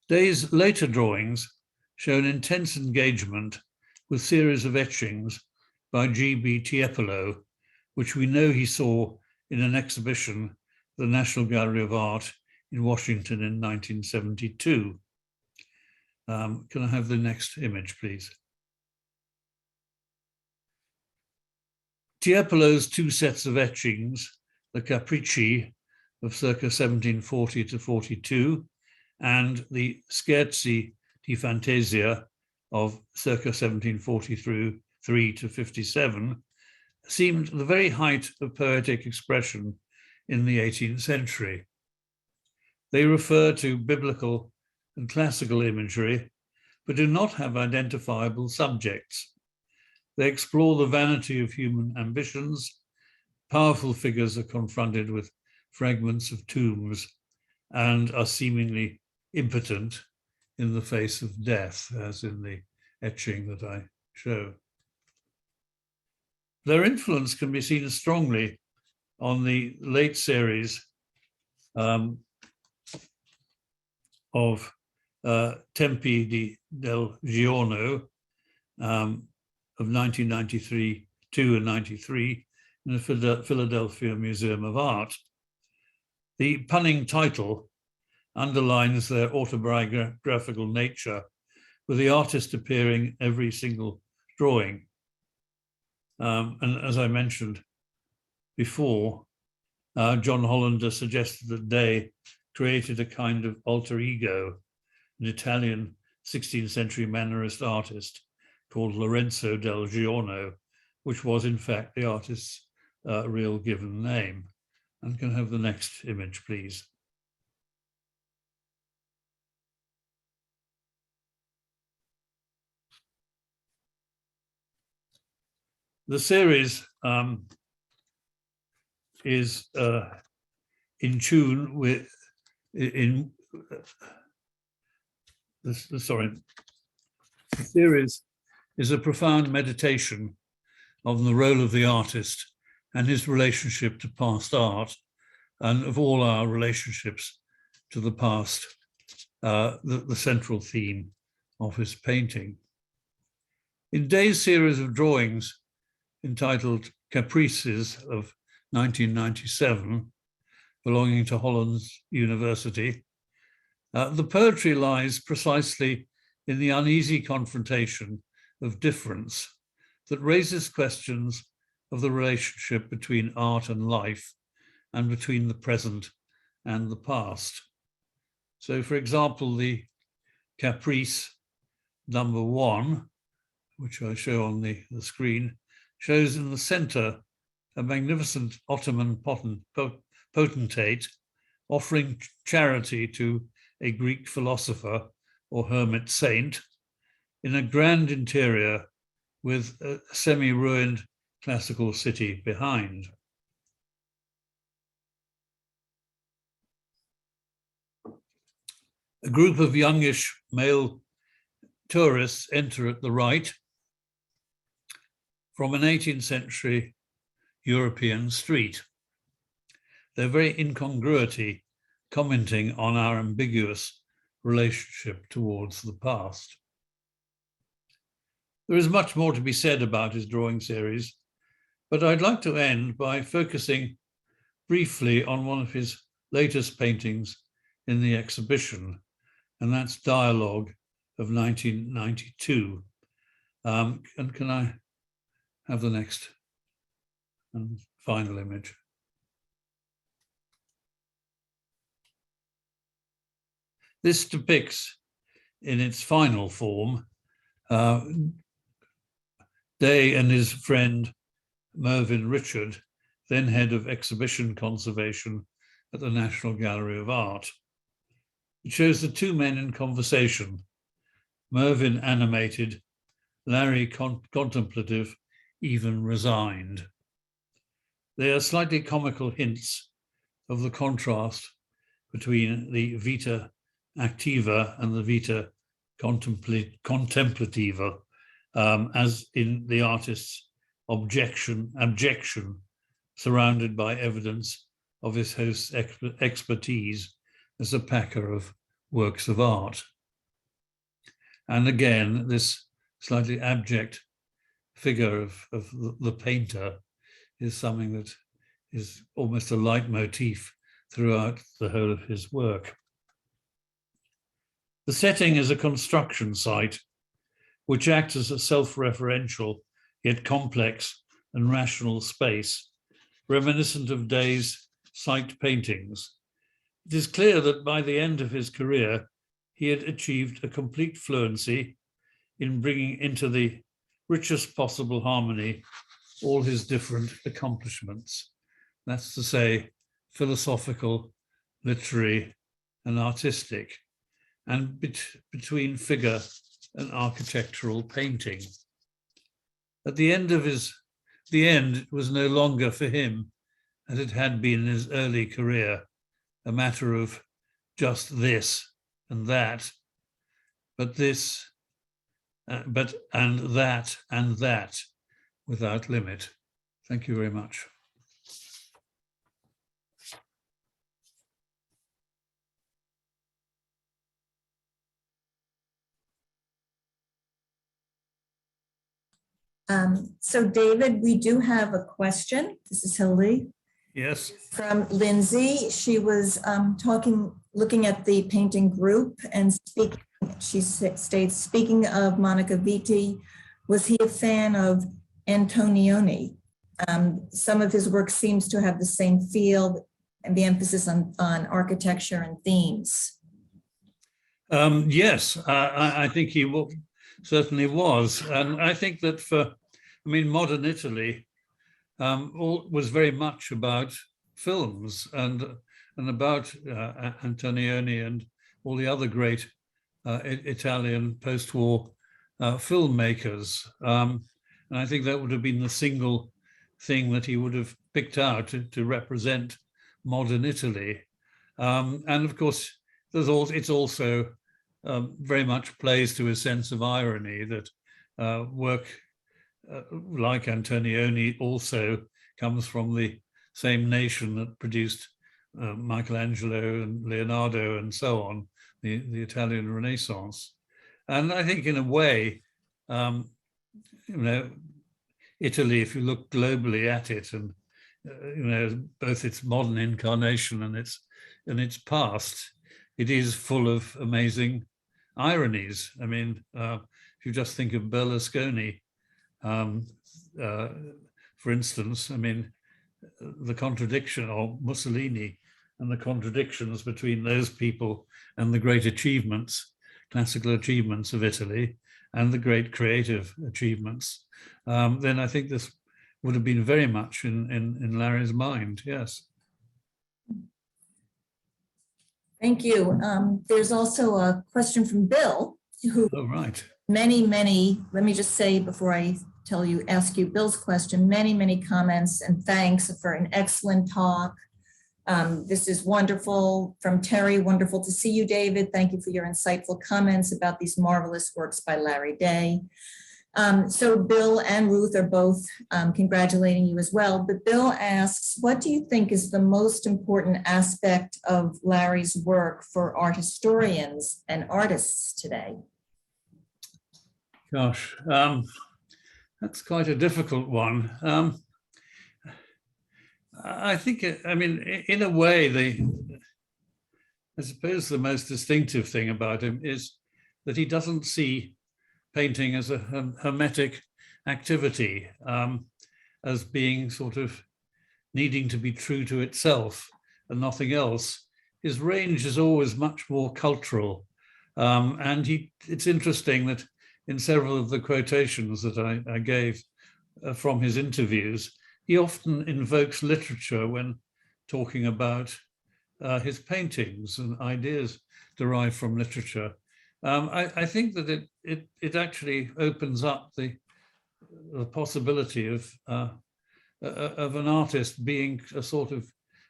Day's later drawings show an intense engagement with series of etchings by G.B. Tiepolo, which we know he saw in an exhibition at the National Gallery of Art in Washington in 1972. Can I have the next image, please? Tiepolo's two sets of etchings, the Caprici of circa 1740 to 42, and the Scherzi di Fantasia of circa 1743 to 57, seemed the very height of poetic expression in the 18th century. They refer to biblical and classical imagery, but do not have identifiable subjects. They explore the vanity of human ambitions. Powerful figures are confronted with fragments of tombs and are seemingly impotent in the face of death, as in the etching that I show. Their influence can be seen strongly on the late series of Tempi del Giorno of 1992 and 93 in the Philadelphia Museum of Art. The punning title underlines their autobiographical nature, with the artist appearing every single drawing. And as I mentioned before, John Hollander suggested that Day created a kind of alter ego, an Italian 16th century Mannerist artist called Lorenzo del Giorno, which was in fact the artist's real given name. And can I have the next image, please? The series is in tune with, the series is a profound meditation on the role of the artist and his relationship to past art, and of all our relationships to the past, the central theme of his painting. In Day's series of drawings, entitled Caprices of 1997, belonging to Holland's University, the poetry lies precisely in the uneasy confrontation of difference that raises questions of the relationship between art and life, and between the present and the past. So, for example, the Caprice number 1, which I show on the screen, shows in the center a magnificent Ottoman potentate offering charity to a Greek philosopher or hermit saint in a grand interior with a semi-ruined classical city behind. A group of youngish male tourists enter at the right from an 18th century European street. Their very incongruity commenting on our ambiguous relationship towards the past. There is much more to be said about his drawing series, but I'd like to end by focusing briefly on one of his latest paintings in the exhibition, and that's Dialogue of 1992. And can I have the next and final image? This depicts in its final form Day and his friend Mervyn Richard, then head of exhibition conservation at the National Gallery of Art. It shows the two men in conversation, Mervyn animated, Larry contemplative, even resigned. They are slightly comical hints of the contrast between the vita activa and the vita contemplativa, as in the artist's abjection, surrounded by evidence of his host's expertise as a packer of works of art. And again, this slightly abject figure of the painter is something that is almost a leitmotif throughout the whole of his work. The setting is a construction site which acts as a self-referential yet complex and rational space, reminiscent of Day's site paintings. It is clear that by the end of his career, he had achieved a complete fluency in bringing into the richest possible harmony all his different accomplishments. That's to say, philosophical, literary, and artistic, and between figure and architectural painting. At the end it was no longer for him, as it had been in his early career, a matter of just this and that, but this, and that, without limit. Thank you very much. So David, we do have a question. This is Hildy. Yes. From Lindsay. She was looking at the painting group and speaking, she states, speaking of Monica Vitti, was he a fan of Antonioni? Some of his work seems to have the same feel and the emphasis on architecture and themes. Yes, I think he certainly was. And I think that modern Italy was very much about films and about Antonioni and all the other great Italian post-war filmmakers. And I think that would have been the single thing that he would have picked out to represent modern Italy. And of course, it's also very much plays to his sense of irony that work like Antonioni also comes from the same nation that produced Michelangelo and Leonardo and so on, the Italian Renaissance. And I think in a way, Italy, if you look globally at it and, both its modern incarnation and its past, it is full of amazing ironies. I mean, if you just think of Berlusconi, for instance, I mean, the contradiction, or Mussolini, and the contradictions between those people and the great achievements, classical achievements of Italy, and the great creative achievements, then I think this would have been very much in Larry's mind, yes. Thank you. There's also a question from Bill, who many, let me just say before I ask you Bill's question, many comments and thanks for an excellent talk. This is wonderful. From Terry, wonderful to see you, David. Thank you for your insightful comments about these marvelous works by Larry Day. So Bill and Ruth are both congratulating you as well. But Bill asks, what do you think is the most important aspect of Larry's work for art historians and artists today? Gosh, that's quite a difficult one. I think, in a way, I suppose the most distinctive thing about him is that he doesn't see painting as a hermetic activity, as being sort of needing to be true to itself and nothing else. his range is always much more cultural. And it's interesting that in several of the quotations that I gave from his interviews, he often invokes literature when talking about his paintings and ideas derived from literature. I think that it actually opens up the possibility of an artist being a sort of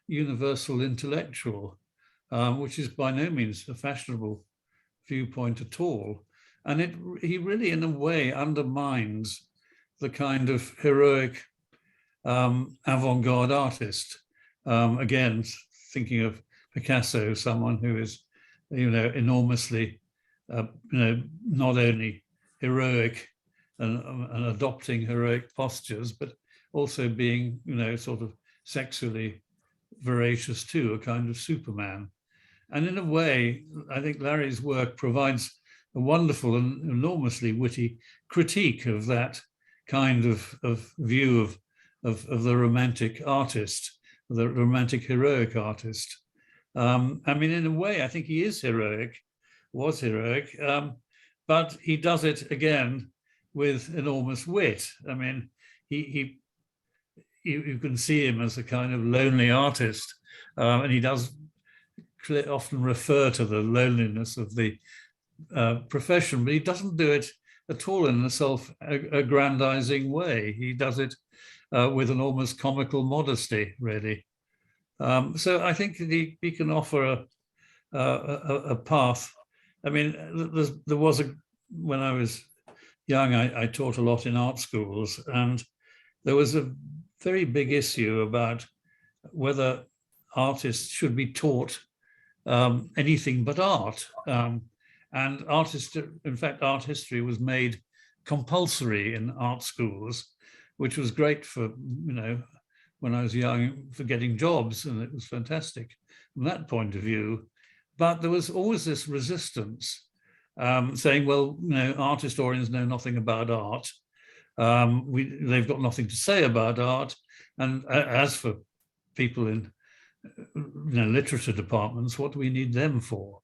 universal intellectual, which is by no means a fashionable viewpoint at all. And he really, in a way, undermines the kind of heroic avant-garde artist. Again, thinking of Picasso, someone who is, enormously, not only heroic and adopting heroic postures, but also being, sort of sexually voracious too, a kind of Superman. And in a way, I think Larry's work provides a wonderful and enormously witty critique of that kind of view of the romantic artist, the romantic heroic artist. I mean, in a way, I think he is heroic, was heroic, but he does it again with enormous wit. I mean, you can see him as a kind of lonely artist, and he does often refer to the loneliness of the profession, but he doesn't do it at all in a self-aggrandizing way. He does it with an almost comical modesty, really. So I think he can offer a path. I mean, there was when I was young, I taught a lot in art schools, and there was a very big issue about whether artists should be taught anything but art. And art history was made compulsory in art schools, which was great for, when I was young, for getting jobs, and it was fantastic from that point of view. But there was always this resistance, saying, well, art historians know nothing about art. They've got nothing to say about art. And as for people in literature departments, what do we need them for?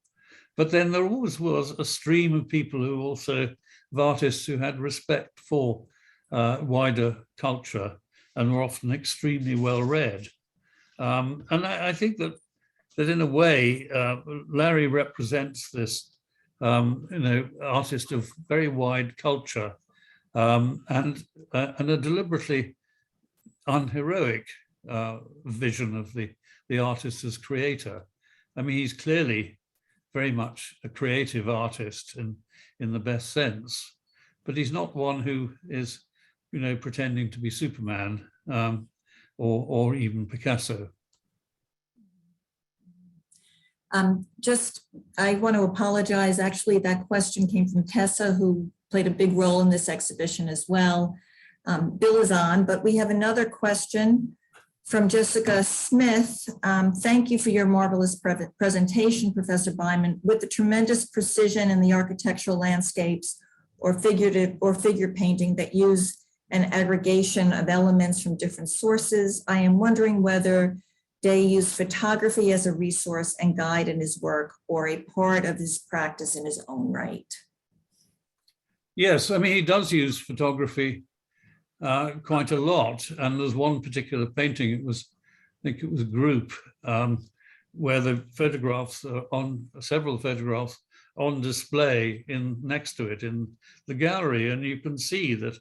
But then there always was a stream of people who also, of artists who had respect for wider culture and were often extremely well read. And I think that in a way, Larry represents this, artist of very wide culture and a deliberately unheroic vision of the artist as creator. I mean, he's clearly very much a creative artist in the best sense, but he's not one who is, pretending to be Superman or even Picasso. I want to apologize. Actually, that question came from Tessa, who played a big role in this exhibition as well. Bill is on, but we have another question from Jessica Smith. Thank you for your marvelous presentation, Professor Bindman. With the tremendous precision in the architectural landscapes or figurative or figure painting that use an aggregation of elements from different sources, I am wondering whether Day used photography as a resource and guide in his work or a part of his practice in his own right. Yes, I mean, he does use photography quite a lot. And there's one particular painting, I think it was a group, where the photographs are several photographs on display next to it in the gallery. And you can see that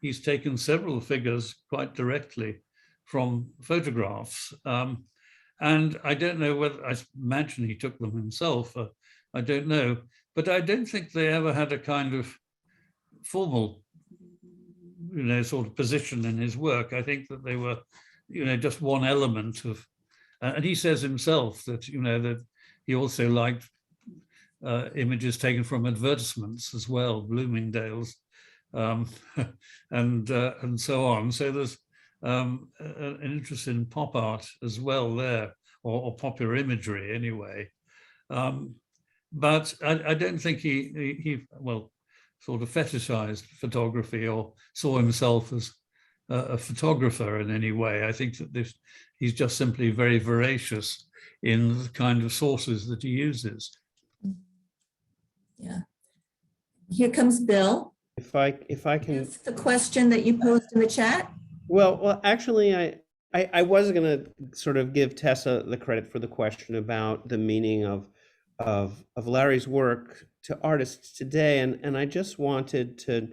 he's taken several figures quite directly from photographs. And I don't know whether, I imagine he took them himself, I don't know, but I don't think they ever had a kind of formal, sort of position in his work. I think that they were, just one element of, and he says himself that, that he also liked images taken from advertisements as well, Bloomingdale's, and so on. So there's an interest in pop art as well there, or popular imagery anyway. But I don't think he sort of fetishized photography or saw himself as a photographer in any way. I think that he's just simply very voracious in the kind of sources that he uses. Yeah. Here comes Bill. If I can, Ask the question that you posed in the chat. well, actually, I was going to sort of give Tessa the credit for the question about the meaning of Larry's work to artists today, and I just wanted to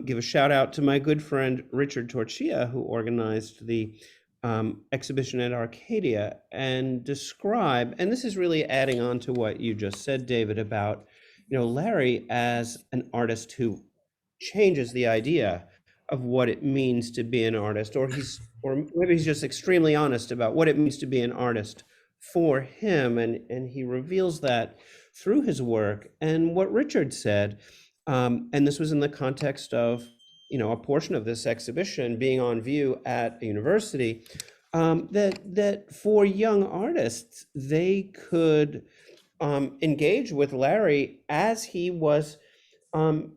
give a shout out to my good friend Richard Torchia, who organized the exhibition at Arcadia, and describe, and this is really adding on to what you just said, David, about Larry as an artist who changes the idea of what it means to be an artist, or maybe he's just extremely honest about what it means to be an artist for him, and he reveals that through his work. And what Richard said, and this was in the context of a portion of this exhibition being on view at a university, that for young artists, they could engage with Larry as he was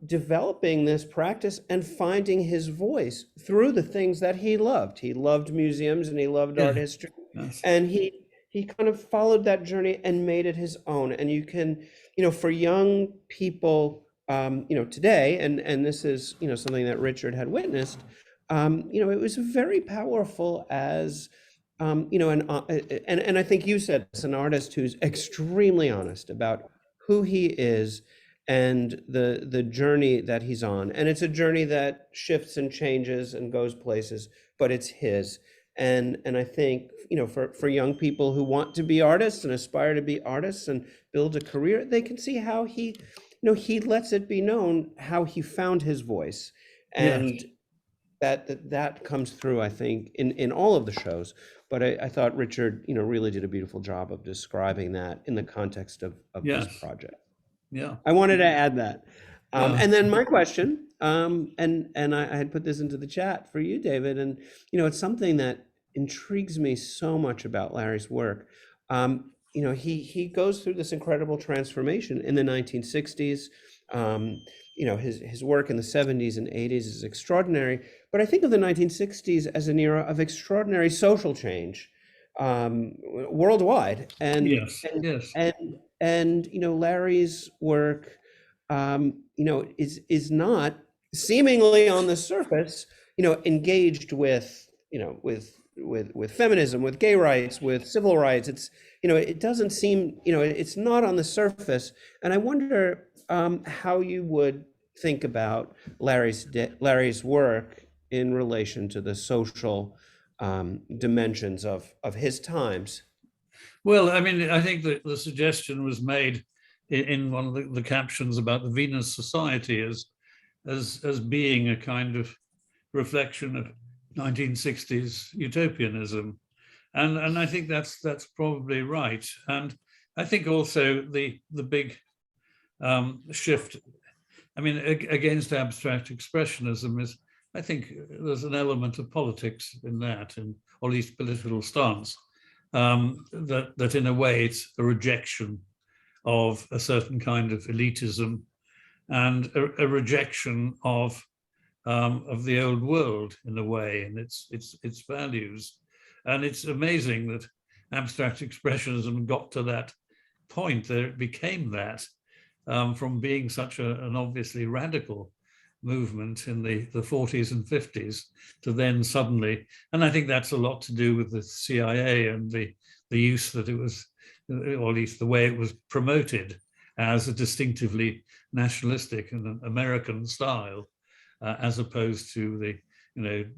developing this practice and finding his voice through the things that he loved. He loved museums and he loved art history. Yes. And he kind of followed that journey and made it his own. And you can, for young people, today, and this is, something that Richard had witnessed, it was very powerful as, and I think you said it's an artist who's extremely honest about who he is and the journey that he's on. And it's a journey that shifts and changes and goes places, but it's his. And I think, for young people who want to be artists and aspire to be artists and build a career, they can see how he lets it be known how he found his voice. And that comes through, I think, in all of the shows. But I thought Richard, really did a beautiful job of describing that in the context of this project. Yeah, I wanted to add that. And then my question, and I had put this into the chat for you, David, and it's something that intrigues me so much about Larry's work. He goes through this incredible transformation in the 1960s. His work in the 70s and 80s is extraordinary, but I think of the 1960s as an era of extraordinary social change worldwide. And Larry's work, is not seemingly on the surface, engaged with feminism, with gay rights, with civil rights. It's, it doesn't seem, it's not on the surface. And I wonder how you would think about Larry's work in relation to the social dimensions of his times. Well, I mean, I think that the suggestion was made in one of the captions about the Venus Society as being a kind of reflection of 1960s utopianism, and I think that's probably right. And I think also the big shift, I mean, against abstract expressionism is, I think there's an element of politics in that, or at least political stance, that in a way it's a rejection of a certain kind of elitism and a rejection of the old world in a way, and its values. And it's amazing that abstract expressionism got to that point, that it became that, from being such an obviously radical movement in the 40s and 50s to then suddenly, and I think that's a lot to do with the CIA and the use that it was, or at least the way it was promoted as a distinctively nationalistic and American style, as opposed to the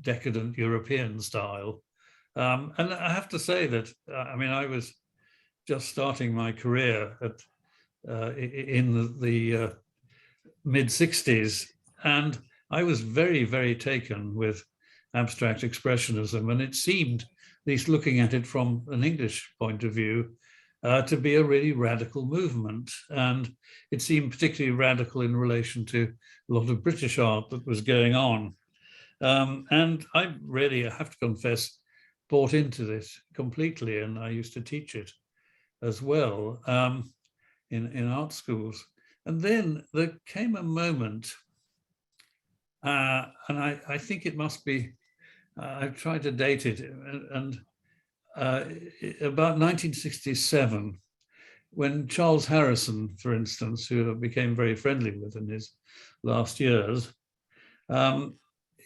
decadent European style. And I have to say that, I mean, I was just starting my career in the mid-60s, and I was very, very taken with abstract expressionism, and it seemed, at least looking at it from an English point of view, to be a really radical movement. And it seemed particularly radical in relation to a lot of British art that was going on. And I really, I have to confess, bought into this completely, and I used to teach it as well in art schools. And then there came a moment, and I think it must be, I've tried to date it, and about 1967, when Charles Harrison, for instance, who I became very friendly with in his last years, even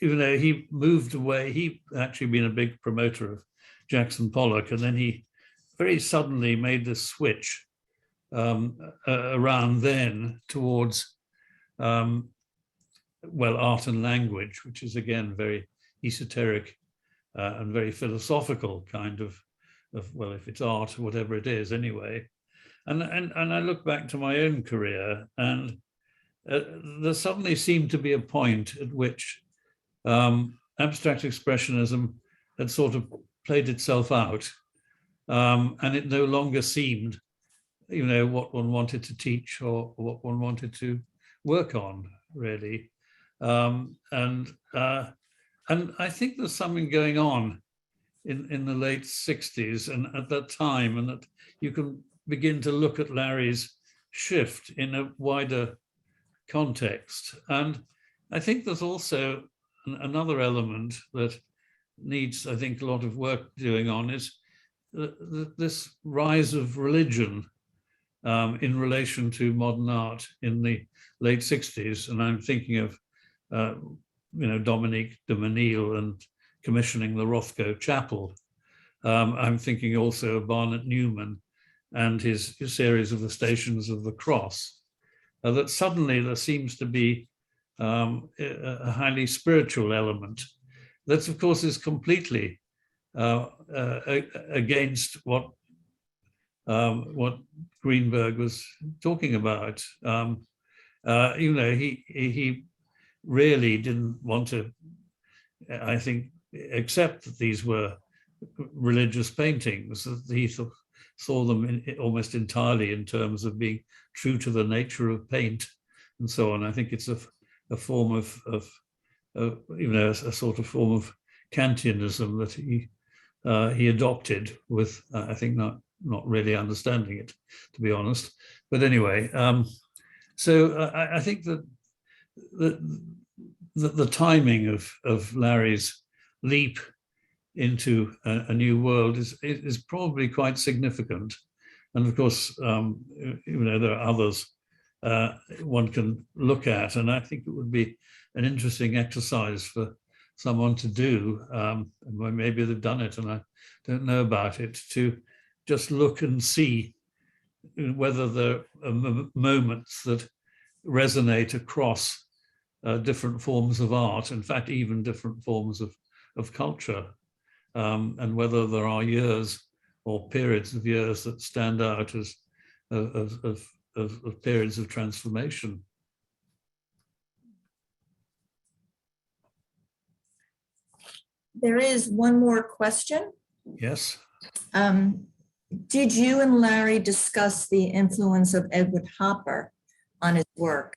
though he moved away, he actually been a big promoter of Jackson Pollock, and then he very suddenly made this switch around then towards, well, art and language, which is again very esoteric and very philosophical kind of, well, if it's art, whatever it is anyway. And I look back to my own career, and there suddenly seemed to be a point at which abstract expressionism had sort of played itself out, and it no longer seemed, you know, what one wanted to teach or what one wanted to work on, really. And I think there's something going on in the late 60s and at that time, and that you can begin to look at Larry's shift in a wider context. And I think there's also another element that needs, I think, a lot of work doing on is this rise of religion in relation to modern art in the late 60s. And I'm thinking of, you know, Dominique de Menil and commissioning the Rothko Chapel. I'm thinking also of Barnett Newman and his series of the Stations of the Cross, that suddenly there seems to be a highly spiritual element. That, of course, is completely against what Greenberg was talking about. You know, he really didn't want to, I think, accept that these were religious paintings. He saw them almost entirely in terms of being true to the nature of paint and so on. I think it's a form of you know, a sort of form of Kantianism that he adopted with, I think, not really understanding it, to be honest. But anyway, so I think that the timing of Larry's leap into a new world is probably quite significant. And of course, you know, there are others one can look at, and I think it would be an interesting exercise for someone to do, and maybe they've done it and I don't know about it, to just look and see whether there are moments that resonate across different forms of art, in fact, even different forms of culture, and whether there are years or periods of years that stand out as periods of transformation. There is one more question. Yes. Did you and Larry discuss the influence of Edward Hopper on his work,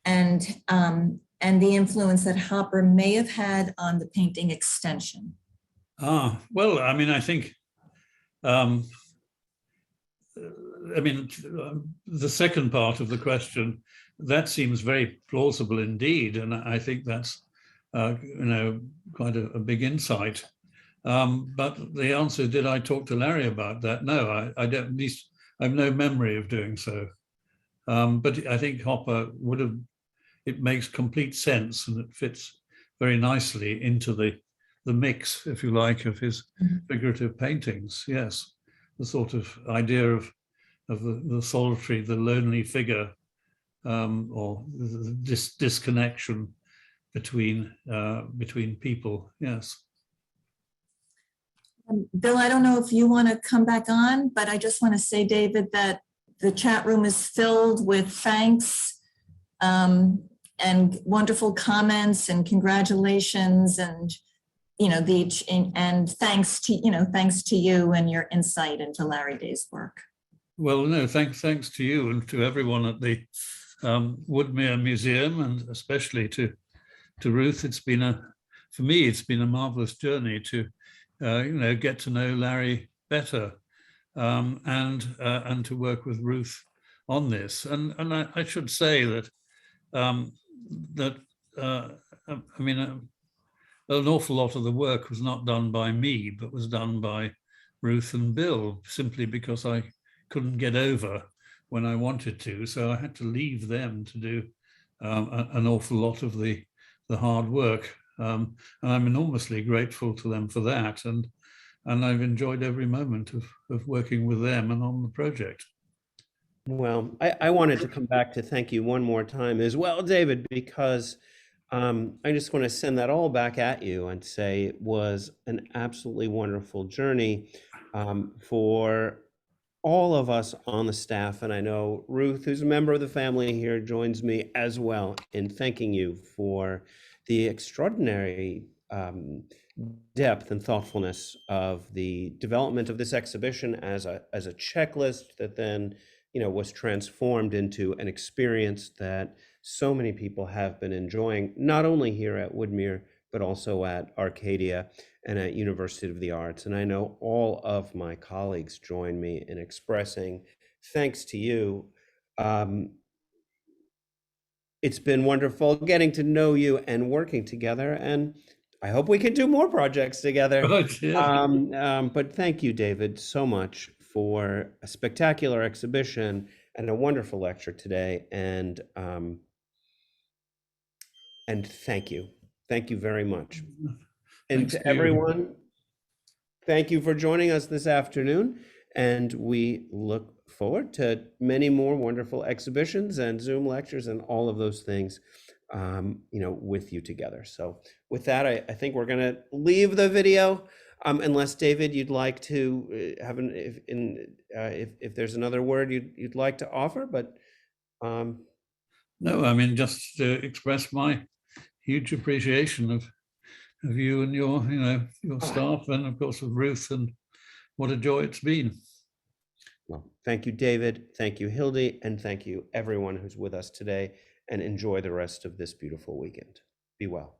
and the influence that Hopper may have had on the painting extension? Well, I mean, I think, the second part of the question, that seems very plausible indeed, and I think that's, you know, quite a big insight. But the answer, did I talk to Larry about that? No, I don't, at least I have no memory of doing so. But I think Hopper would have, it makes complete sense, and it fits very nicely into the mix, if you like, of his figurative paintings. Yes, the sort of idea of the solitary, the lonely figure, or this disconnection between people. Yes. Bill, I don't know if you want to come back on, but I just want to say, David, that the chat room is filled with thanks and wonderful comments and congratulations, and and thanks to you and your insight into Larry Day's work. Well, no, thanks to you and to everyone at the Woodmere Museum, and especially to Ruth. It's been for me, it's been a marvelous journey to get to know Larry better, and to work with Ruth on this. And I should say that an awful lot of the work was not done by me, but was done by Ruth and Bill, simply because I couldn't get over when I wanted to. So I had to leave them to do an awful lot of the hard work. And I'm enormously grateful to them for that. And I've enjoyed every moment of working with them and on the project. Well, I wanted to come back to thank you one more time as well, David, because I just want to send that all back at you and say it was an absolutely wonderful journey for all of us on the staff. And I know Ruth, who's a member of the family here, joins me as well in thanking you for the extraordinary depth and thoughtfulness of the development of this exhibition as a checklist that then, you know, was transformed into an experience that so many people have been enjoying, not only here at Woodmere, but also at Arcadia and at University of the Arts. And I know all of my colleagues join me in expressing thanks to you. It's been wonderful getting to know you and working together, and I hope we can do more projects together. Right, yeah. But thank you, David, so much for a spectacular exhibition and a wonderful lecture today. And thank you. Thank you very much. And Thanks to to you. everyone, thank you for joining us this afternoon. And we look forward to many more wonderful exhibitions and Zoom lectures and all of those things, you know, with you together. So with that, I think we're going to leave the video. Unless David, you'd like to have if there's another word you'd like to offer, but no, I mean, just to express my huge appreciation of you and your, you know, your staff, and of course of Ruth, and what a joy it's been. Well, thank you, David. Thank you, Hildy, and thank you everyone who's with us today. And enjoy the rest of this beautiful weekend. Be well.